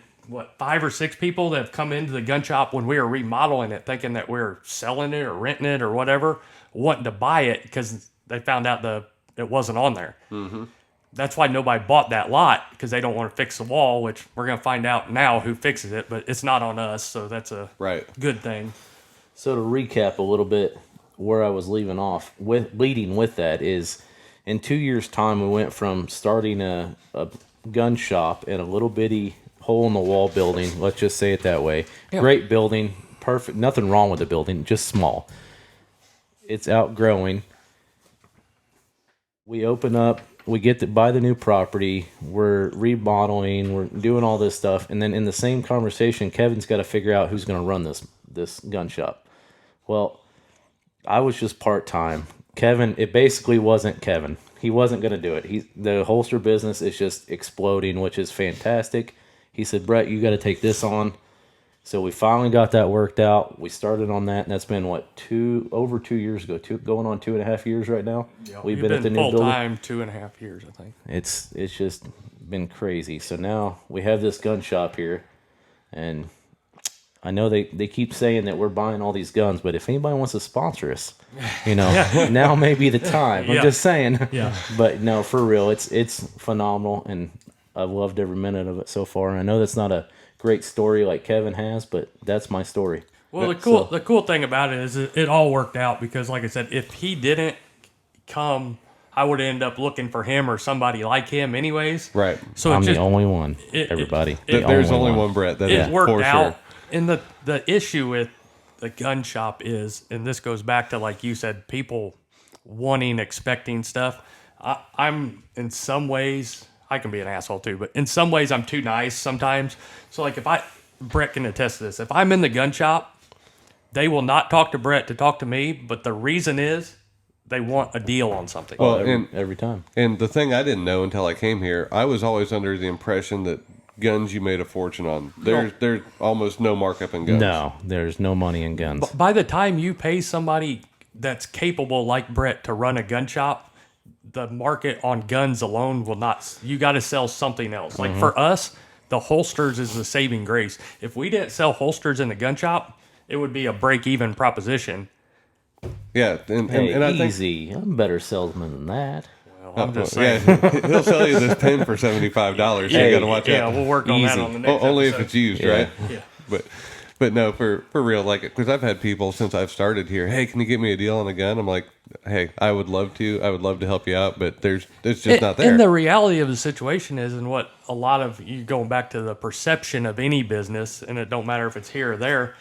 5 or 6 people that have come into the gun shop when we were remodeling it, thinking that we were selling it or renting it or whatever, wanting to buy it because they found out it wasn't on there. Mm-hmm. That's why nobody bought that lot, because they don't want to fix the wall, which we're going to find out now who fixes it, but it's not on us, so that's a good thing. So to recap a little bit where I was leading with that is, in 2 years' time, we went from starting a gun shop in a little bitty hole-in-the-wall building, let's just say it that way. Yeah. Great building, perfect, nothing wrong with the building, just small. It's outgrowing. We open up, we get to buy the new property, we're remodeling, we're doing all this stuff, and then in the same conversation, Kevin's got to figure out who's going to run this gun shop. Well, I was just part-time. Kevin, it basically wasn't Kevin. He wasn't going to do it. The holster business is just exploding, which is fantastic. He said, Brett, you got to take this on. So we finally got that worked out. We started on that, and that's been, over 2 years ago, going on 2.5 years right now. Yeah, We've you've been at the new building. full-time 2.5 years, I think. It's just been crazy. So now we have this gun shop here, and I know they keep saying that we're buying all these guns, but if anybody wants to sponsor us, now may be the time. I'm just saying. Yeah. But no, for real, it's phenomenal, and I've loved every minute of it so far. And I know that's not a great story like Kevin has, but that's my story. Well, the cool thing about it is it all worked out because, like I said, if he didn't come, I would end up looking for him or somebody like him, anyways. Right. So I'm the only one. Everybody, there's only one Brett. That it is worked for out. sure. And the issue with the gun shop is, and this goes back to, like you said, people expecting stuff. I'm in some ways, I can be an asshole too, but in some ways I'm too nice sometimes. So like Brett can attest to this. If I'm in the gun shop, they will not talk to Brett to talk to me, but the reason is they want a deal on something. Well, every time. And the thing I didn't know until I came here, I was always under the impression that guns you made a fortune on. There's almost no markup in guns. No, there's no money in guns. By the time you pay somebody that's capable like Brett to run a gun shop, the market on guns alone will not. You got to sell something else. Like for us, the holsters is the saving grace. If we didn't sell holsters in the gun shop, it would be a break-even proposition. Yeah, and I think easy. I'm a better salesman than that. Well, I'm just saying. Yeah, he'll sell you this pen for $75. So you got to watch Yeah, out. we'll work on that Easy. on the next Only episode. if it's used, Yeah. right? Yeah. But no, for real, like, because I've had people since I've started here. Hey, can you get me a deal on a gun? I'm like, hey, I would love to. I would love to help you out, but it's just not there. And the reality of the situation is, and what a lot of you going back to the perception of any business, and it don't matter if it's here or there.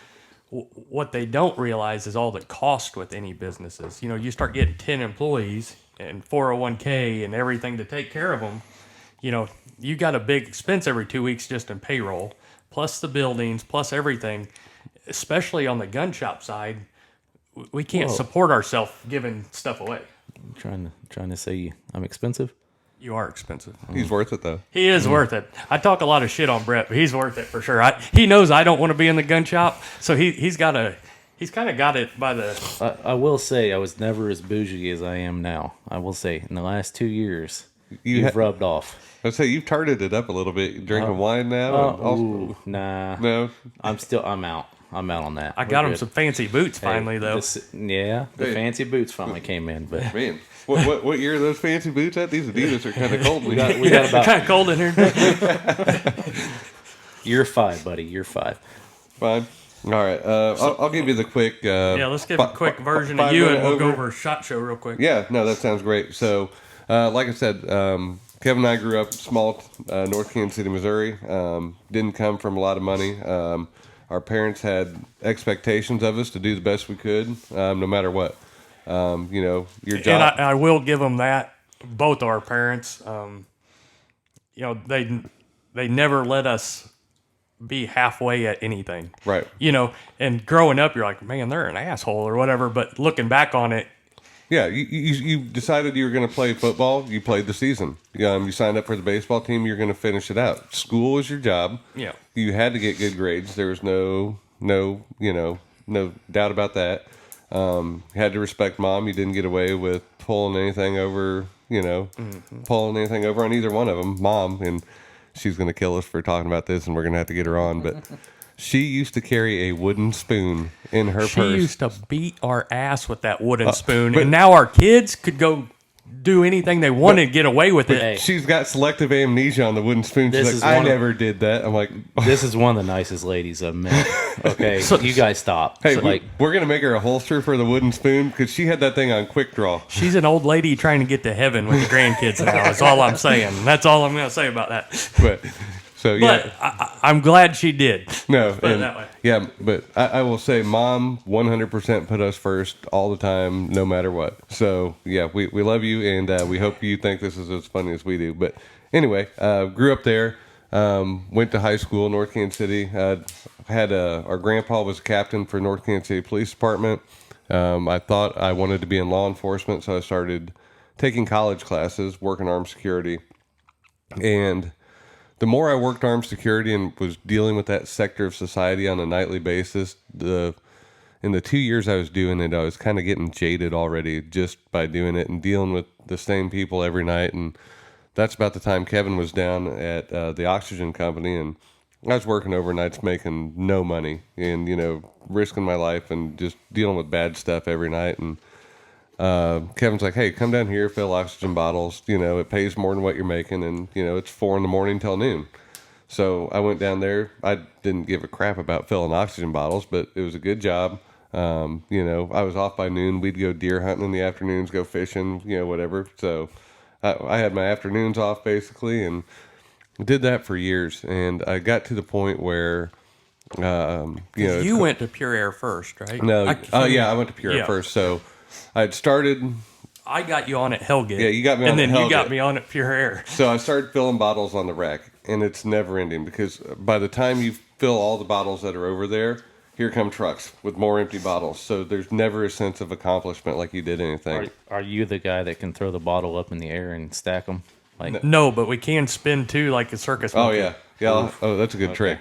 What they don't realize is all the cost with any businesses. You know, you start getting 10 employees and 401k and everything to take care of them. You know, you got a big expense every 2 weeks just in payroll, plus the buildings, plus everything. Especially on the gun shop side, we can't support ourselves giving stuff away. I'm trying to say I'm expensive. You are expensive. He's worth it, though. He is worth it. I talk a lot of shit on Brett, but he's worth it for sure. He knows I don't want to be in the gun shop, so he's kind of got it by the. I will say I was never as bougie as I am now. I will say in the last 2 years, you've rubbed off. I'd say you've tarted it up a little bit. Drinking wine now. Nah. No. I'm out. I'm out on that. I got him some fancy boots finally, though. The fancy boots finally came in, but Man, what year are those fancy boots at? These Adidas are kind of cold. we got about Kind of cold in here. year 5, buddy. Year 5. Fine. All right. I'll give you the quick. Yeah, let's give a quick version of you, and we'll go over SHOT Show real quick. Yeah, no, that sounds great. So, like I said, Kevin and I grew up small, North Kansas City, Missouri. Didn't come from a lot of money. Our parents had expectations of us to do the best we could, no matter what. Your job. And I will give them that. Both of our parents, they never let us be halfway at anything. Right. And growing up, you're like, man, they're an asshole or whatever. But looking back on it, Yeah, you decided you were going to play football. You played the season. You signed up for the baseball team. You're going to finish it out. School was your job. Yeah. You had to get good grades. There was no doubt about that. You had to respect mom. You didn't get away with pulling anything over. Pulling anything over on either one of them. Mom, and she's going to kill us for talking about this, and we're going to have to get her on, but. She used to carry a wooden spoon in her purse. She used to beat our ass with that wooden spoon, and now our kids could go do anything they wanted and get away with it. Hey. She's got selective amnesia on the wooden spoon. This She's is like, I one of- never did that. I'm like, This is one of the nicest ladies I've met. Okay, so you guys stop. hey, So, we're going to make her a holster for the wooden spoon because she had that thing on quick draw. She's an old lady trying to get to heaven with the grandkids now. That's all I'm saying. That's all I'm going to say about that. But so, yeah. But I'm glad she did. No, Put it that way. Yeah, but I will say, Mom 100% put us first all the time, no matter what. So yeah, we love you, and we hope you think this is as funny as we do. But anyway, grew up there, went to high school in North Kansas City. Our grandpa was captain for North Kansas City Police Department. I thought I wanted to be in law enforcement, so I started taking college classes, working armed security. And the more I worked armed security and was dealing with that sector of society on a nightly basis, in the 2 years I was doing it, I was kind of getting jaded already just by doing it and dealing with the same people every night. And that's about the time Kevin was down at the oxygen company, and I was working overnights making no money and, risking my life and just dealing with bad stuff every night. And Kevin's like, hey, come down here, fill oxygen bottles. It pays more than what you're making. And, it's 4 a.m. till noon. So I went down there. I didn't give a crap about filling oxygen bottles, but it was a good job. I was off by noon. We'd go deer hunting in the afternoons, go fishing, whatever. So I had my afternoons off basically, and did that for years. And I got to the point where, you went to Pure Air first, right? No, I went to Pure Air first. So I'd started. I got you on at Hellgate. Yeah, you got me on at Hellgate. And then you got me on at Pure Air. So I started filling bottles on the rack, and it's never ending because by the time you fill all the bottles that are over there, here come trucks with more empty bottles. So there's never a sense of accomplishment like you did anything. Are you the guy that can throw the bottle up in the air and stack them? No, but we can spin too, like a circus monkey. Yeah. Oh, that's a good trick.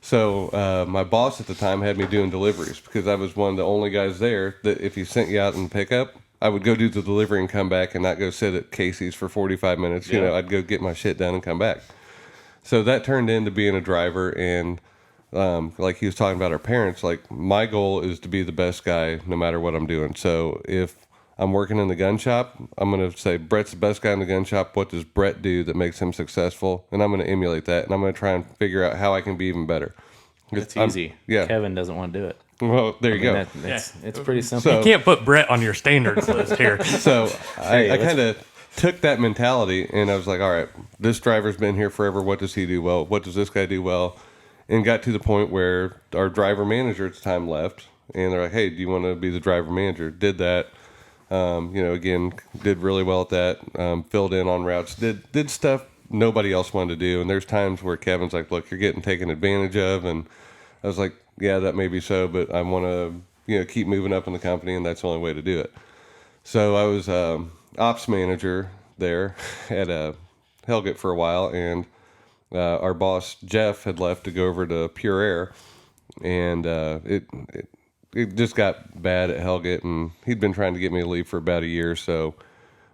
So my boss at the time had me doing deliveries because I was one of the only guys there that if he sent you out in pickup, I would go do the delivery and come back and not go sit at Casey's for 45 minutes. Yeah. I'd go get my shit done and come back. So that turned into being a driver, and like he was talking about our parents, like my goal is to be the best guy no matter what I'm doing. So if I'm working in the gun shop, I'm going to say, Brett's the best guy in the gun shop. What does Brett do that makes him successful? And I'm going to emulate that, and I'm going to try and figure out how I can be even better. It's easy. Yeah. Kevin doesn't want to do it. Well, there you go. It's pretty simple. You can't put Brett on your standards list here. So I kind of took that mentality, and I was like, all right, this driver's been here forever. What does he do well? What does this guy do well? And got to the point where our driver manager at the time left, and they're like, hey, do you want to be the driver manager? Did that. Again, did really well at that. Filled in on routes. Did stuff nobody else wanted to do. And there's times where Kevin's like, look, you're getting taken advantage of. And I was like, yeah, that may be so, but I want to, keep moving up in the company, and that's the only way to do it. So I was ops manager there at Hellgate for a while, and our boss, Jeff, had left to go over to Pure Air, and it just got bad at Hellgate, and he'd been trying to get me to leave for about a year, so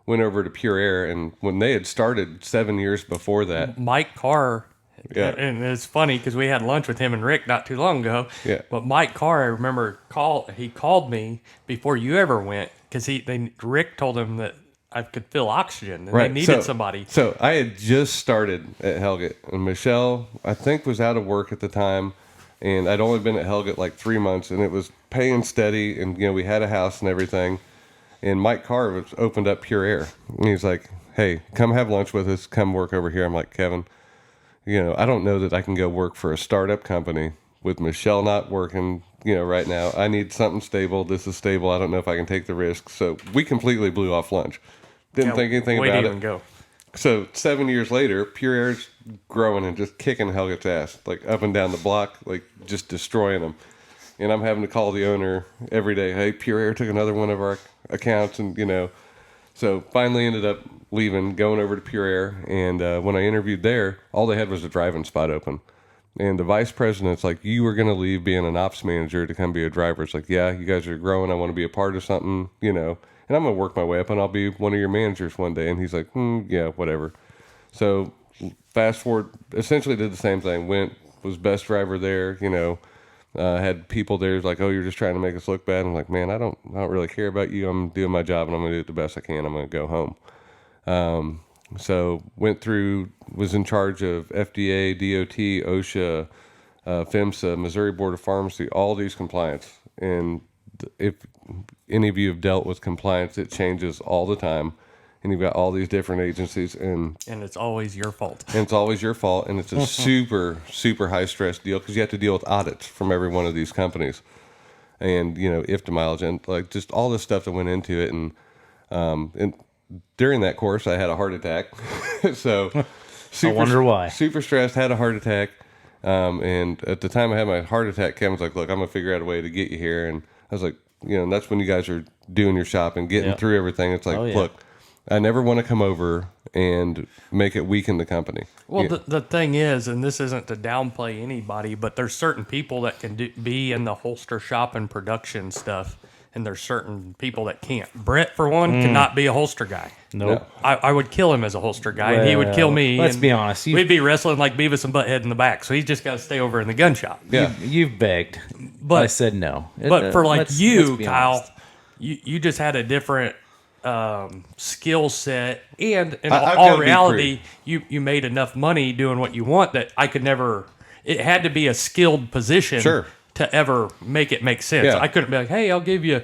went over to Pure Air. And when they had started 7 years before that, Mike Carr, Yeah. and it's funny because we had lunch with him and Rick not too long ago. Yeah. But Mike Carr, I remember, he called me before you ever went because Rick told him that I could fill oxygen and they needed somebody. So I had just started at Hellgate, and Michelle, I think, was out of work at the time, and I'd only been at Hellgate like 3 months, and it was paying steady, and we had a house and everything. And Mike Carr was opened up Pure Air, and he's like, "Hey, come have lunch with us. Come work over here." I'm like, Kevin, I don't know that I can go work for a startup company with Michelle not working, right now. I need something stable. This is stable. I don't know if I can take the risk. So we completely blew off lunch. Didn't think anything about it. Go. So 7 years later, Pure Air's growing and just kicking Hellgate's ass, like up and down the block, like just destroying them. And I'm having to call the owner every day. Hey, Pure Air took another one of our accounts, and So finally ended up leaving, going over to Pure Air. And when I interviewed there, all they had was a driving spot open. And the vice president's like, you were going to leave being an ops manager to come be a driver. It's like, yeah, you guys are growing. I want to be a part of something, And I'm going to work my way up, and I'll be one of your managers one day. And he's like, yeah, whatever. So fast forward, essentially did the same thing. Was best driver there, had people there like, oh, you're just trying to make us look bad. I'm like, man, I don't really care about you. I'm doing my job, and I'm going to do it the best I can. I'm going to go home. So was in charge of FDA, DOT, OSHA, PHMSA, Missouri Board of Pharmacy, all these compliance. And if any of you have dealt with compliance, it changes all the time. And you've got all these different agencies, and it's always your fault. And it's always your fault, and it's a super, super high-stress deal because you have to deal with audits from every one of these companies. And, IFTA mileage, and like just all this stuff that went into it. And during that course, I had a heart attack. So I wonder why. Super stressed, had a heart attack. And at the time I had my heart attack, Kevin's like, look, I'm going to figure out a way to get you here. And I was like, that's when you guys are doing your shop and getting Yep. through everything. It's like, Oh, yeah. look, I never want to come over and make it weaken the company. Well, Yeah. the thing is, and this isn't to downplay anybody, but there's certain people that can be in the holster shop and production stuff, and there's certain people that can't. Brett, for one, cannot be a holster guy. Nope. I would kill him as a holster guy, and he would kill me. Let's and be honest. We'd be wrestling like Beavis and Butthead in the back, so he's just got to stay over in the gun shop. Yeah. You've begged. But- I said no. But for like let's you, be Kyle, honest. you just had a different skill set, and in I've gotta all be reality, you made enough money doing what you want that I could never. It had to be a skilled position Sure. to ever make it make sense. Yeah. I couldn't be like, hey, I'll give you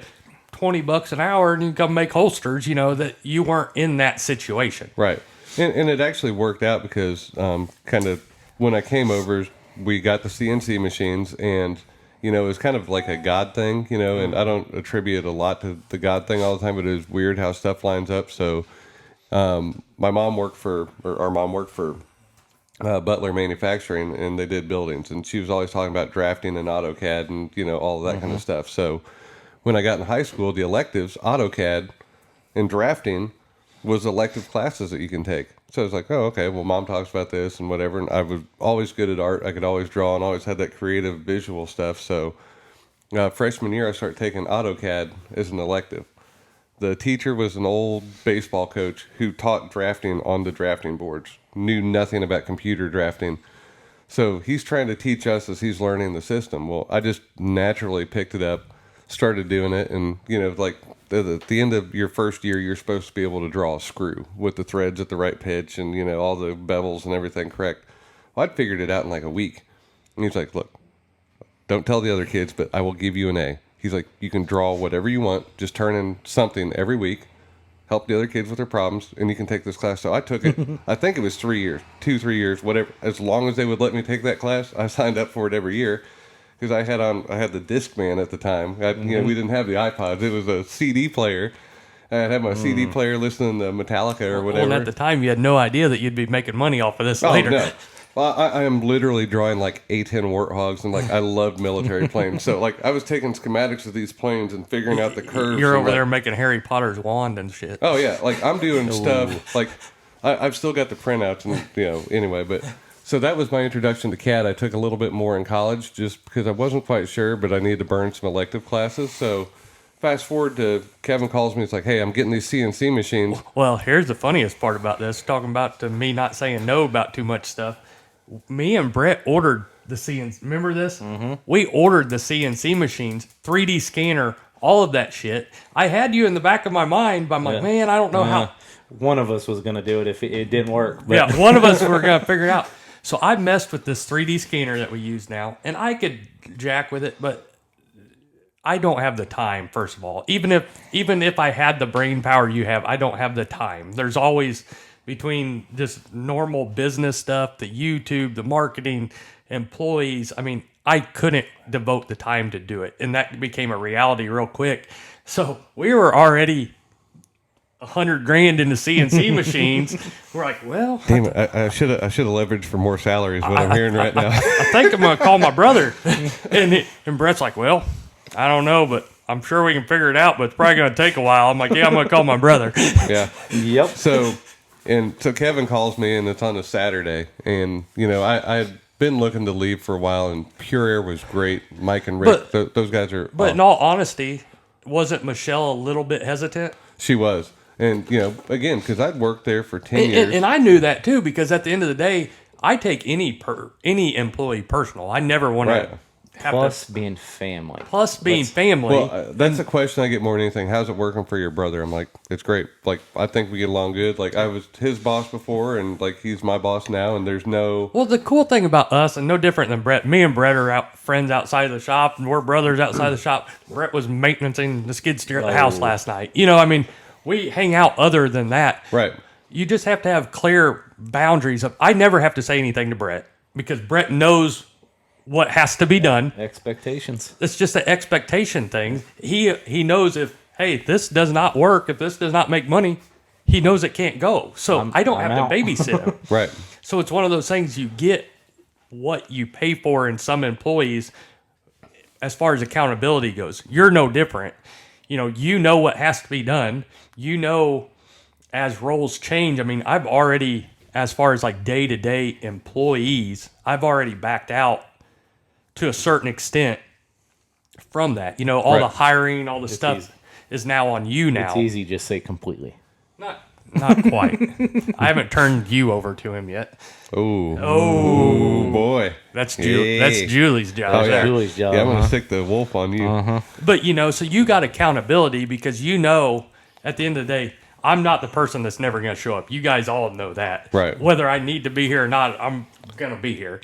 $20 an hour and you can come make holsters. That you weren't in that situation. Right. And it actually worked out because kind of when I came over, we got the CNC machines, and it was kind of like a God thing, and I don't attribute a lot to the God thing all the time, but it was weird how stuff lines up. So my mom worked for, or our mom worked for Butler Manufacturing, and they did buildings, and she was always talking about drafting and AutoCAD and, all of that kind of stuff. So when I got in high school, the electives, AutoCAD and drafting was elective classes that you can take. So I was like, oh, okay, well, mom talks about this and whatever. And I was always good at art. I could always draw and always had that creative visual stuff. So freshman year, I started taking AutoCAD as an elective. The teacher was an old baseball coach who taught drafting on the drafting boards, knew nothing about computer drafting. So he's trying to teach us as he's learning the system. Well, I just naturally picked it up, started doing it, and, like at the end of your first year, you're supposed to be able to draw a screw with the threads at the right pitch and, all the bevels and everything correct. Well, I'd figured it out in like a week. And he's like, look, don't tell the other kids, but I will give you an A. He's like, you can draw whatever you want. Just turn in something every week. Help the other kids with their problems, and you can take this class. So I took it. I think it was 3 years, 3 years, whatever. As long as they would let me take that class, I signed up for it every year. Because I had the Discman at the time. We didn't have the iPods. It was a CD player. I had my CD player listening to Metallica or whatever. Well, at the time, you had no idea that you'd be making money off of this Oh, later. no. Well, I am literally drawing like A-10 warthogs, and like I loved military planes. So like I was taking schematics of these planes and figuring out the curves. You're and, over like, there making Harry Potter's wand and shit. Oh yeah, like I'm doing stuff like I've still got the printouts and anyway, but so that was my introduction to CAD. I took a little bit more in college just because I wasn't quite sure, but I needed to burn some elective classes. So fast forward to Kevin calls me. It's like, hey, I'm getting these CNC machines. Well, here's the funniest part about this. Talking about to me not saying no about too much stuff. Me and Brett ordered the CNC. Remember this? Mm-hmm. We ordered the CNC machines, 3D scanner, all of that shit. I had you in the back of my mind, but I'm like, man, I don't know how. One of us was going to do it if it didn't work. But Yeah, one of us were going to figure it out. So I messed with this 3D scanner that we use now, and I could jack with it, but I don't have the time, first of all. Even if I had the brain power you have, I don't have the time. There's always, between just normal business stuff, the YouTube, the marketing, employees, I couldn't devote the time to do it. And that became a reality real quick. So we were already $100,000 into CNC machines. We're like, well, Damn it, I should have leveraged for more salaries. What I'm hearing right now. I think I'm going to call my brother. And Brett's like, well, I don't know, but I'm sure we can figure it out, but it's probably going to take a while. I'm like, yeah, I'm going to call my brother. Yeah. Yep. So Kevin calls me, and it's on a Saturday, and I had been looking to leave for a while, and Pure Air was great. Mike and Rick, those guys are. But in all honesty, wasn't Michelle a little bit hesitant? She was, and again, because I'd worked there for 10 years, And I knew that too, because at the end of the day, I take any employee personal. I never want Right. to have Plus to. being family. Plus being family. Well, that's a question I get more than anything. How's it working for your brother? I'm like, it's great. Like, I think we get along good. Like, I was his boss before, and like he's my boss now, and there's no. Well, the cool thing about us, and no different than Brett, me and Brett are friends outside of the shop, and we're brothers outside the shop. Brett was maintaining the skid steer at the house last night. We hang out other than that. Right. You just have to have clear boundaries. I never have to say anything to Brett, because Brett knows what has to be done. Expectations. It's just an expectation thing. He knows if, hey, this does not work, if this does not make money, he knows it can't go. So I don't I'm have out. to babysit him. Right. So it's one of those things, you get what you pay for in some employees. as far as accountability goes, you're no different. You know what has to be done. As roles change, I mean, I've already, as far as like day-to-day employees, I've already backed out to a certain extent from that. All the hiring, all the stuff easy. is now on you now. It's easy, just say completely. Not quite. I haven't turned you over to him yet. Oh boy. That's Hey. that's Julie's job. Oh, yeah. Julie's job. Yeah, I'm going to stick the wolf on you. But so you got accountability because at the end of the day, I'm not the person that's never going to show up. You guys all know that. Right. Whether I need to be here or not, I'm going to be here.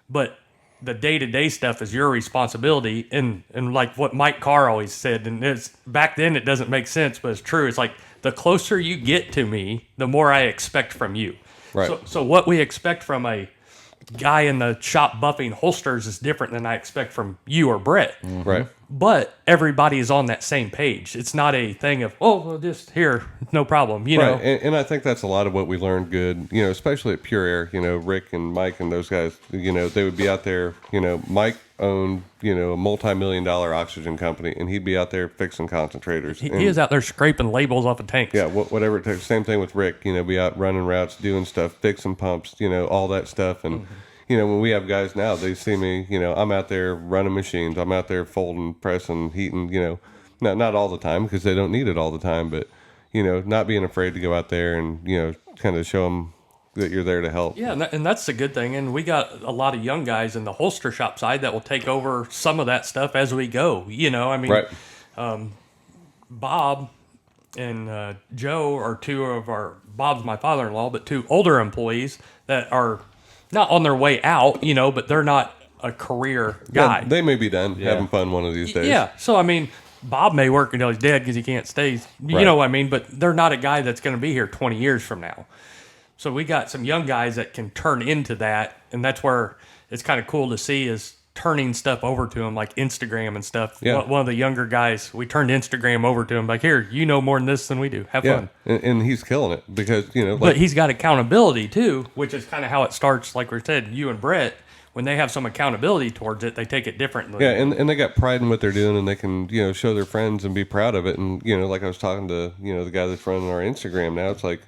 But the day-to-day stuff is your responsibility. And like what Mike Carr always said, and back then it doesn't make sense, but it's true. It's like the closer you get to me, the more I expect from you. Right. So what we expect from a guy in the shop buffing holsters is different than I expect from you or Brett. Right. But everybody is on that same page. It's not a thing of, well, just here, no problem, know. And I think that's a lot of what we learned good, especially at Pure Air, Rick and Mike and those guys, they would be out there, Mike owned, a multi-million-dollar oxygen company, and he'd be out there fixing concentrators. He is out there scraping labels off of tanks. Yeah, whatever it takes. Same thing with Rick, be out running routes, doing stuff, fixing pumps, all that stuff. And, when we have guys now, they see me, I'm out there running machines. I'm out there folding, pressing, heating, not all the time because they don't need it all the time. But, not being afraid to go out there and, kind of show them that you're there to help. Yeah, and that's a good thing. And we got a lot of young guys in the holster shop side that will take over some of that stuff as we go. I mean, Right. Bob and Joe are two of Bob's my father-in-law, but two older employees that are not on their way out, but they're not a career guy. Yeah, they may be done having fun one of these days. Yeah. So, I mean, Bob may work until he's dead because he can't stay. You know what I mean? But they're not a guy that's going to be here 20 years from now. So we got some young guys that can turn into that. And that's where it's kind of cool to see is turning stuff over to him, like Instagram and stuff. Yeah. One of the younger guys, we turned Instagram over to him. Like, here, you know more than this than we do. Have fun. And he's killing it because, But he's got accountability too, which is kind of how it starts. Like we said, you and Brett, when they have some accountability towards it, they take it differently. Yeah, and they got pride in what they're doing, and they can show their friends and be proud of it. And like I was talking to the guy that's running our Instagram now, it's like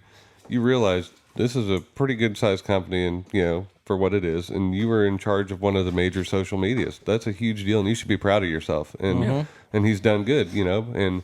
you realize this is a pretty good sized company, and for what it is, and you were in charge of one of the major social medias. That's a huge deal, and you should be proud of yourself. And and he's done good, and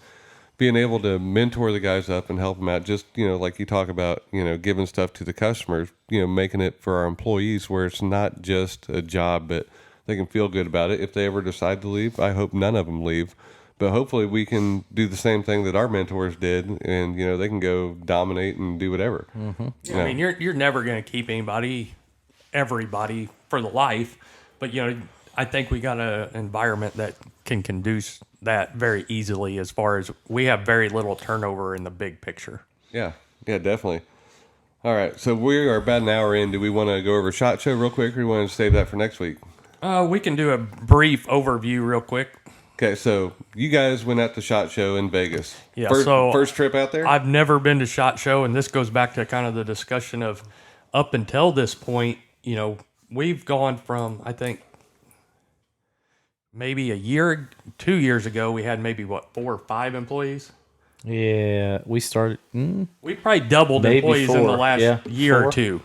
being able to mentor the guys up and help them out, just like you talk about, giving stuff to the customers, making it for our employees where it's not just a job, but they can feel good about it. If they ever decide to leave, I hope none of them leave, but hopefully we can do the same thing that our mentors did, and they can go dominate and do whatever. I mean, you're never going to keep everybody for the life, but I think we got an environment that can conduce that very easily as far as we have very little turnover in the big picture. Yeah, definitely. All right, so we are about an hour in. Do we want to go over SHOT Show real quick, or do we want to save that for next week? We can do a brief overview real quick. Okay, so you guys went out to SHOT Show in Vegas. Yeah, first trip out there? I've never been to SHOT Show, and this goes back to kind of the discussion of up until this point, we've gone from, I think, maybe 2 years ago, we had maybe, 4 or 5 employees? Yeah, we started. We probably doubled Maybe employees in the 4, last year 4. or two.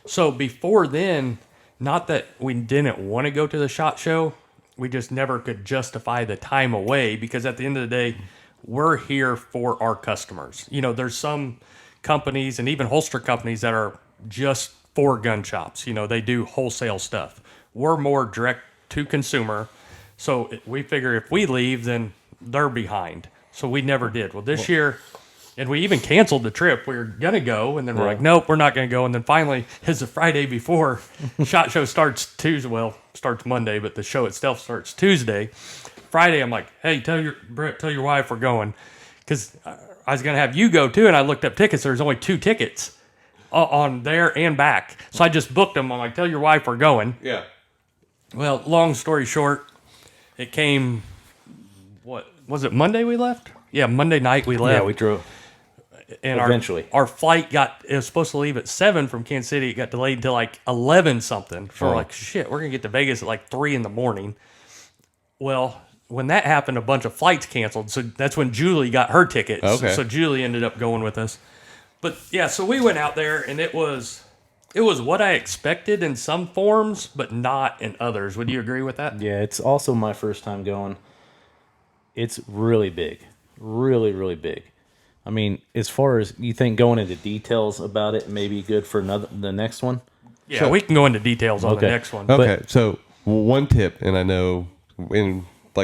So before then, not that we didn't want to go to the SHOT Show, we just never could justify the time away because at the end of the day, we're here for our customers. There's some companies and even holster companies that are just for gun shops. They do wholesale stuff. We're more direct to consumer. So we figure if we leave, then they're behind. So we never did. Well, this year, and we even canceled the trip. We were going to go, and then we're like, nope, we're not going to go. And then finally, it's the Friday before. SHOT Show starts Tuesday. Well, starts Monday, but the show itself starts Tuesday. Friday, I'm like, hey, tell your wife we're going. Because I was going to have you go, too, and I looked up tickets. There's only 2 tickets on there and back. So I just booked them. I'm like, tell your wife we're going. Yeah. Well, long story short, it came, what, was it Monday we left? Yeah, Monday night we left. Yeah, we drove. And eventually. Our flight it was supposed to leave at 7 from Kansas City. It got delayed until like 11 something. So we're like, shit, we're going to get to Vegas at like 3 in the morning. Well, when that happened, a bunch of flights canceled. So that's when Julie got her tickets. Okay. So Julie ended up going with us. But yeah, so we went out there, and it was what I expected in some forms, but not in others. Would you agree with that? Yeah, it's also my first time going. It's really big. Really, really big. I mean, as far as you think going into details about it may be good for the next one. Yeah, So- we can go into details on Okay. the next one. Okay, so one tip, and I know,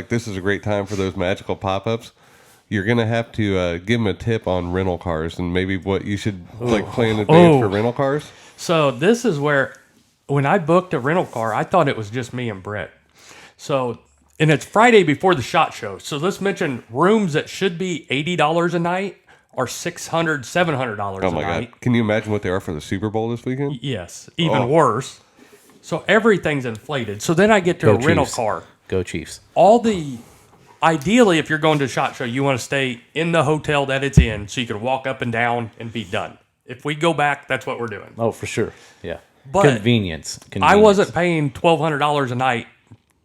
this is a great time for those magical pop-ups. You're gonna have to give them a tip on rental cars and maybe what you should plan in advance for rental cars. So this is where, when I booked a rental car, I thought it was just me and Brett. So, and it's Friday before the SHOT Show. So let's mention rooms that should be $80 a night are $600, $700 Oh my a night. God! Can you imagine what they are for the Super Bowl this weekend? Yes, even worse. So everything's inflated. So then I get to Go a rental Chiefs. car. Go Chiefs. Ideally, if you're going to SHOT Show, you want to stay in the hotel that it's in so you can walk up and down and be done. If we go back, that's what we're doing. Oh, for sure. Yeah. But Convenience. I wasn't paying $1,200 a night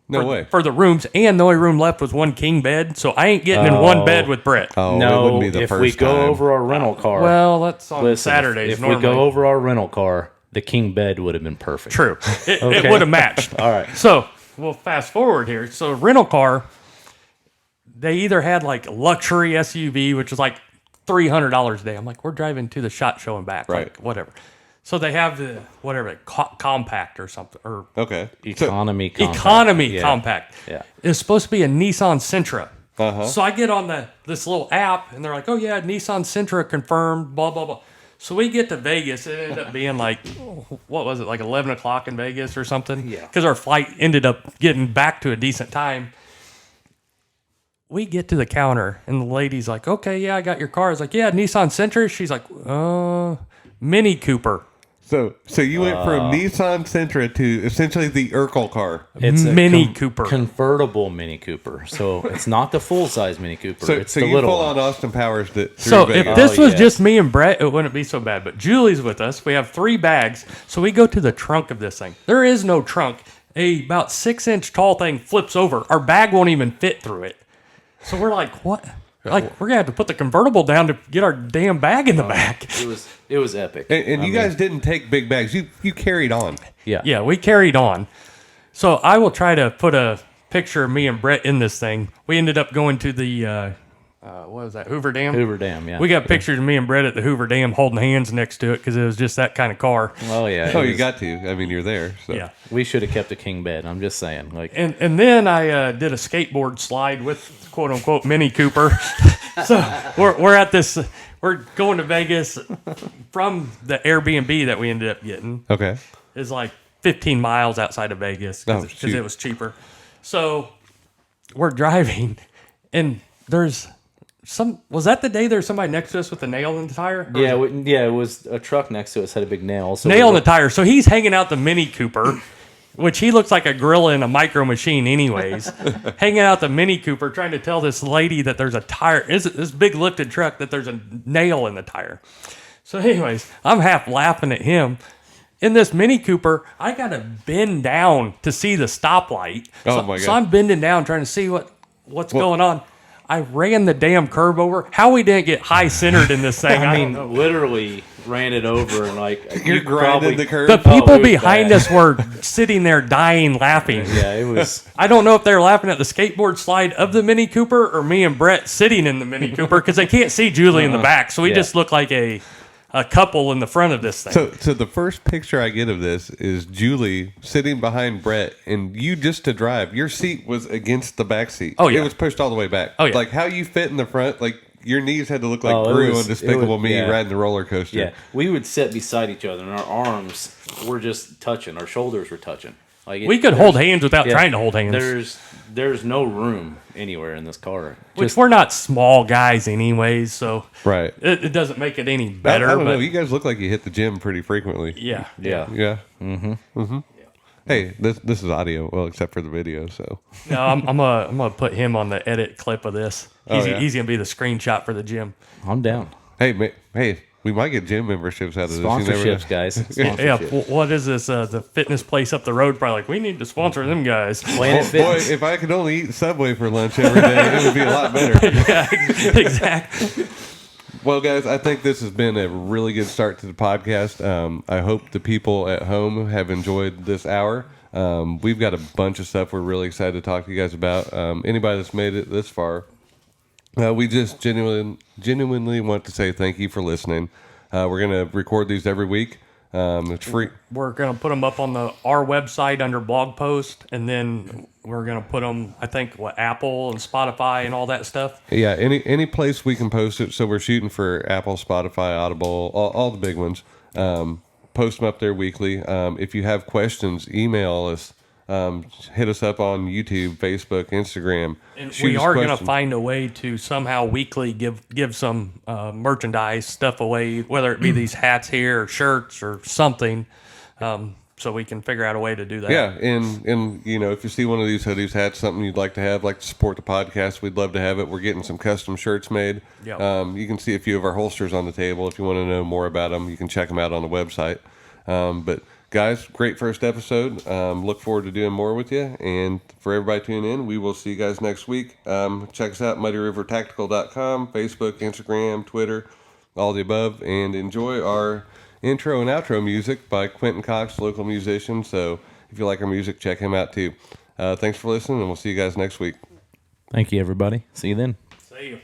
No way. for the rooms, and the only room left was one king bed, so I ain't getting in one bed with Brett. Oh, it No, wouldn't be the if first we go time. over our rental car. Well, that's on listen, Saturdays if normally. we go over our rental car, the king bed would have been perfect. True. It Okay. would have matched. All right. So we'll fast forward here. So rental car, they either had like luxury SUV, which is like $300 a day. I'm like, we're driving to the SHOT Show and back, Right. like whatever. So they have the compact or something, or Okay. Economy compact. economy Yeah. compact. Yeah. It's supposed to be a Nissan Sentra. Uh-huh. So I get on this little app, and they're like, "Oh yeah, Nissan Sentra confirmed." Blah blah blah. So we get to Vegas. It ended up being like, what was it, like 11 o'clock in Vegas or something? Yeah. Because our flight ended up getting back to a decent time. We get to the counter, and the lady's like, "Okay, yeah, I got your car." I was like, "Yeah, Nissan Sentra." She's like, Mini Cooper. So you went from Nissan Sentra to essentially the Urkel car. It's a Mini Cooper. Convertible Mini Cooper. So it's not the full size Mini Cooper. So, it's so the you little full one. on Austin Powers that through So Vegas. if this Oh, was yeah. just me and Brett, it wouldn't be so bad. But Julie's with us. We have 3 bags. So we go to the trunk of this thing. There is no trunk. A about 6-inch tall thing flips over. Our bag won't even fit through it. So we're like, what? Like, we're going to have to put the convertible down to get our damn bag in the back. It was epic. and you guys didn't take big bags. You carried on. Yeah. Yeah, we carried on. So I will try to put a picture of me and Brett in this thing. We ended up going to the, what was that, Hoover Dam? Hoover Dam, yeah. We got pictures of me and Brett at the Hoover Dam holding hands next to it because it was just that kind of car. Oh yeah. Oh, it you was- got to. I mean, you're there. So. Yeah. We should have kept a king bed. I'm just saying. Like And then I did a skateboard slide with quote unquote Mini Cooper. So we're at this. We're going to Vegas from the Airbnb that we ended up getting. Okay. Is like 15 miles outside of Vegas Oh, because shoot. it was cheaper. So we're driving, and there's some. Was that the day there was somebody next to us with a nail in the tire? Or yeah, it was a truck next to us had a big nail. So nail in we the tire. So he's hanging out the Mini Cooper, which he looks like a gorilla in a micro machine anyways, hanging out the Mini Cooper trying to tell this lady that there's a tire, this big lifted truck, that there's a nail in the tire. So anyways, I'm half laughing at him. In this Mini Cooper, I got to bend down to see the stoplight. Oh, so, my God. So I'm bending down trying to see what's going on. I ran the damn curve over. How we didn't get high centered in this thing, I don't mean, know. literally ran it over and like You're you grinding the curve. The people it was behind bad. us were sitting there dying laughing. Yeah, it was. I don't know if they were laughing at the skateboard slide of the Mini Cooper or me and Brett sitting in the Mini Cooper because they can't see Julie in the back. So we Yeah. just look like a couple in the front of this thing. So the first picture I get of this is Julie sitting behind Brett, and you just to drive. Your seat was against the back seat. Oh, yeah. It was pushed all the way back. Oh, yeah. Like how you fit in the front, like your knees had to look like Oh, it Gru was- on Despicable it was- Me yeah. riding the roller coaster. Yeah, we would sit beside each other, and our arms were just touching. Our shoulders were touching. Like we could hold hands without yeah, trying to hold hands. There's no room anywhere in this car. Which Just- we're not small guys anyways, so Right. it doesn't make it any better. I don't but know. You guys look like you hit the gym pretty frequently. yeah. yeah. Yeah. Mm-hmm. Hey, this is audio, well, except for the video. So No, I'm gonna put him on the edit clip of this. Oh, He's yeah? he's gonna be the screenshot for the gym. I'm down. hey, We might get gym memberships out of this. You never know. Sponsorships, guys. Yeah, Sponsorships. what is this? The fitness place up the road? Probably like, we need to sponsor them guys. Planet Boy, Fitness. if I could only eat Subway for lunch every day, it would be a lot better. Yeah, exactly. Well, guys, I think this has been a really good start to the podcast. I hope the people at home have enjoyed this hour. We've got a bunch of stuff we're really excited to talk to you guys about. Anybody that's made it this far, we just genuinely want to say thank you for listening. We're going to record these every week. It's free. We're gonna put them up on our website under blog post, and then we're gonna put them, I think, Apple and Spotify and all that stuff. Yeah, any place we can post it. So we're shooting for Apple, Spotify, Audible, all the big ones. Post them up there weekly. If you have questions, email us. Hit us up on YouTube, Facebook, Instagram. And Shoot we us are going to questions. find a way to somehow weekly give some merchandise stuff away, whether it be these hats here or shirts or something, so we can figure out a way to do that. Yeah, and if you see one of these hoodies, hats, something you'd like to have, like to support the podcast, we'd love to have it. We're getting some custom shirts made. Yep. You can see a few of our holsters on the table. If you want to know more about them, you can check them out on the website. But guys, great first episode. Look forward to doing more with you. And for everybody tuning in, we will see you guys next week. Check us out, muddyrivertactical.com, Facebook, Instagram, Twitter, all the above. And enjoy our intro and outro music by Quentin Cox, local musician. So if you like our music, check him out too. Thanks for listening, and we'll see you guys next week. Thank you, everybody. See you then. See you.